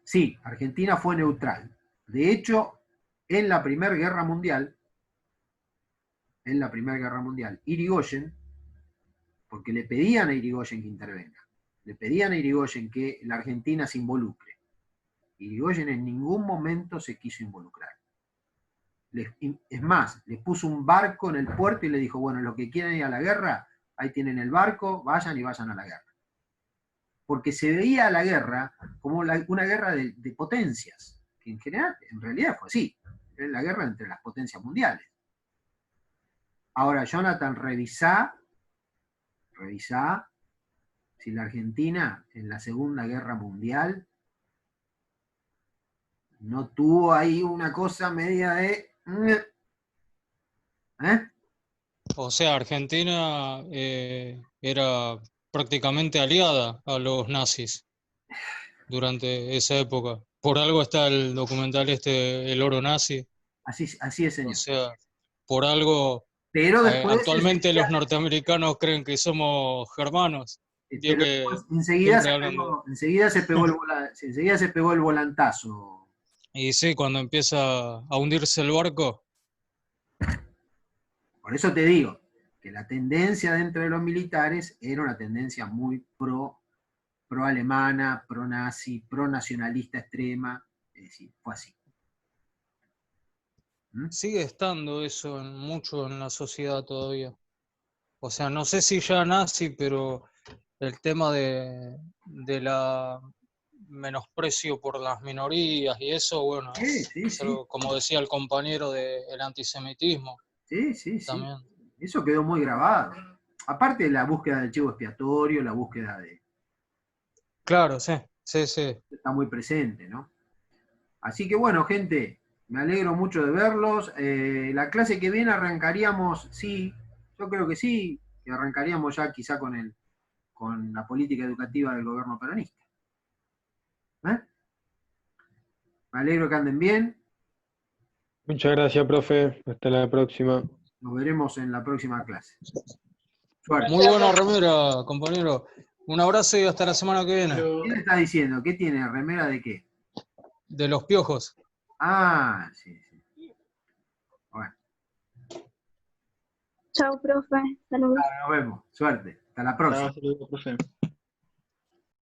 Sí, Argentina fue neutral. De hecho, en la Primera Guerra Mundial, Irigoyen, porque le pedían a Irigoyen que intervenga, le pedían a Irigoyen que la Argentina se involucre. Irigoyen en ningún momento se quiso involucrar. Es más, les puso un barco en el puerto y le dijo, bueno, los que quieran ir a la guerra, ahí tienen el barco, vayan y vayan a la guerra. Porque se veía la guerra como una guerra de potencias, que en general, en realidad fue así, es la guerra entre las potencias mundiales. Ahora, Jonathan, revisá si la Argentina en la Segunda Guerra Mundial no tuvo ahí una cosa media de... O sea, Argentina era prácticamente aliada a los nazis durante esa época. Por algo está el documental El oro nazi. Así es, señor. O sea, por algo Pero después actualmente los norteamericanos creen que somos germanos. Vio pero que enseguida siempre se pegó el volantazo. Y sí, cuando empieza a hundirse el barco. Por eso te digo que la tendencia dentro de los militares era una tendencia muy pro-alemana, pro-nazi, pro-nacionalista extrema. Es decir, fue así. Sigue estando eso mucho en la sociedad todavía. O sea, no sé si ya nazi, pero el tema de la menosprecio por las minorías y eso, bueno, es algo, como decía el compañero, del antisemitismo. Sí. También. Eso quedó muy grabado. Aparte de la búsqueda del chivo expiatorio, la búsqueda de... Claro, sí. Está muy presente, ¿no? Así que bueno, gente, me alegro mucho de verlos. La clase que viene arrancaríamos, sí, yo creo que sí, que arrancaríamos ya quizá con la política educativa del gobierno peronista. Me alegro que anden bien. Muchas gracias, profe. Hasta la próxima. Nos veremos en la próxima clase. Suerte. Muy buena remera, compañero. Un abrazo y hasta la semana que viene. ¿Qué le está diciendo? ¿Qué tiene? ¿Remera de qué? De los piojos. Ah, sí. Bueno. Chao, profe. Saludos. Nos vemos. Suerte. Hasta la próxima. Saludos, profe.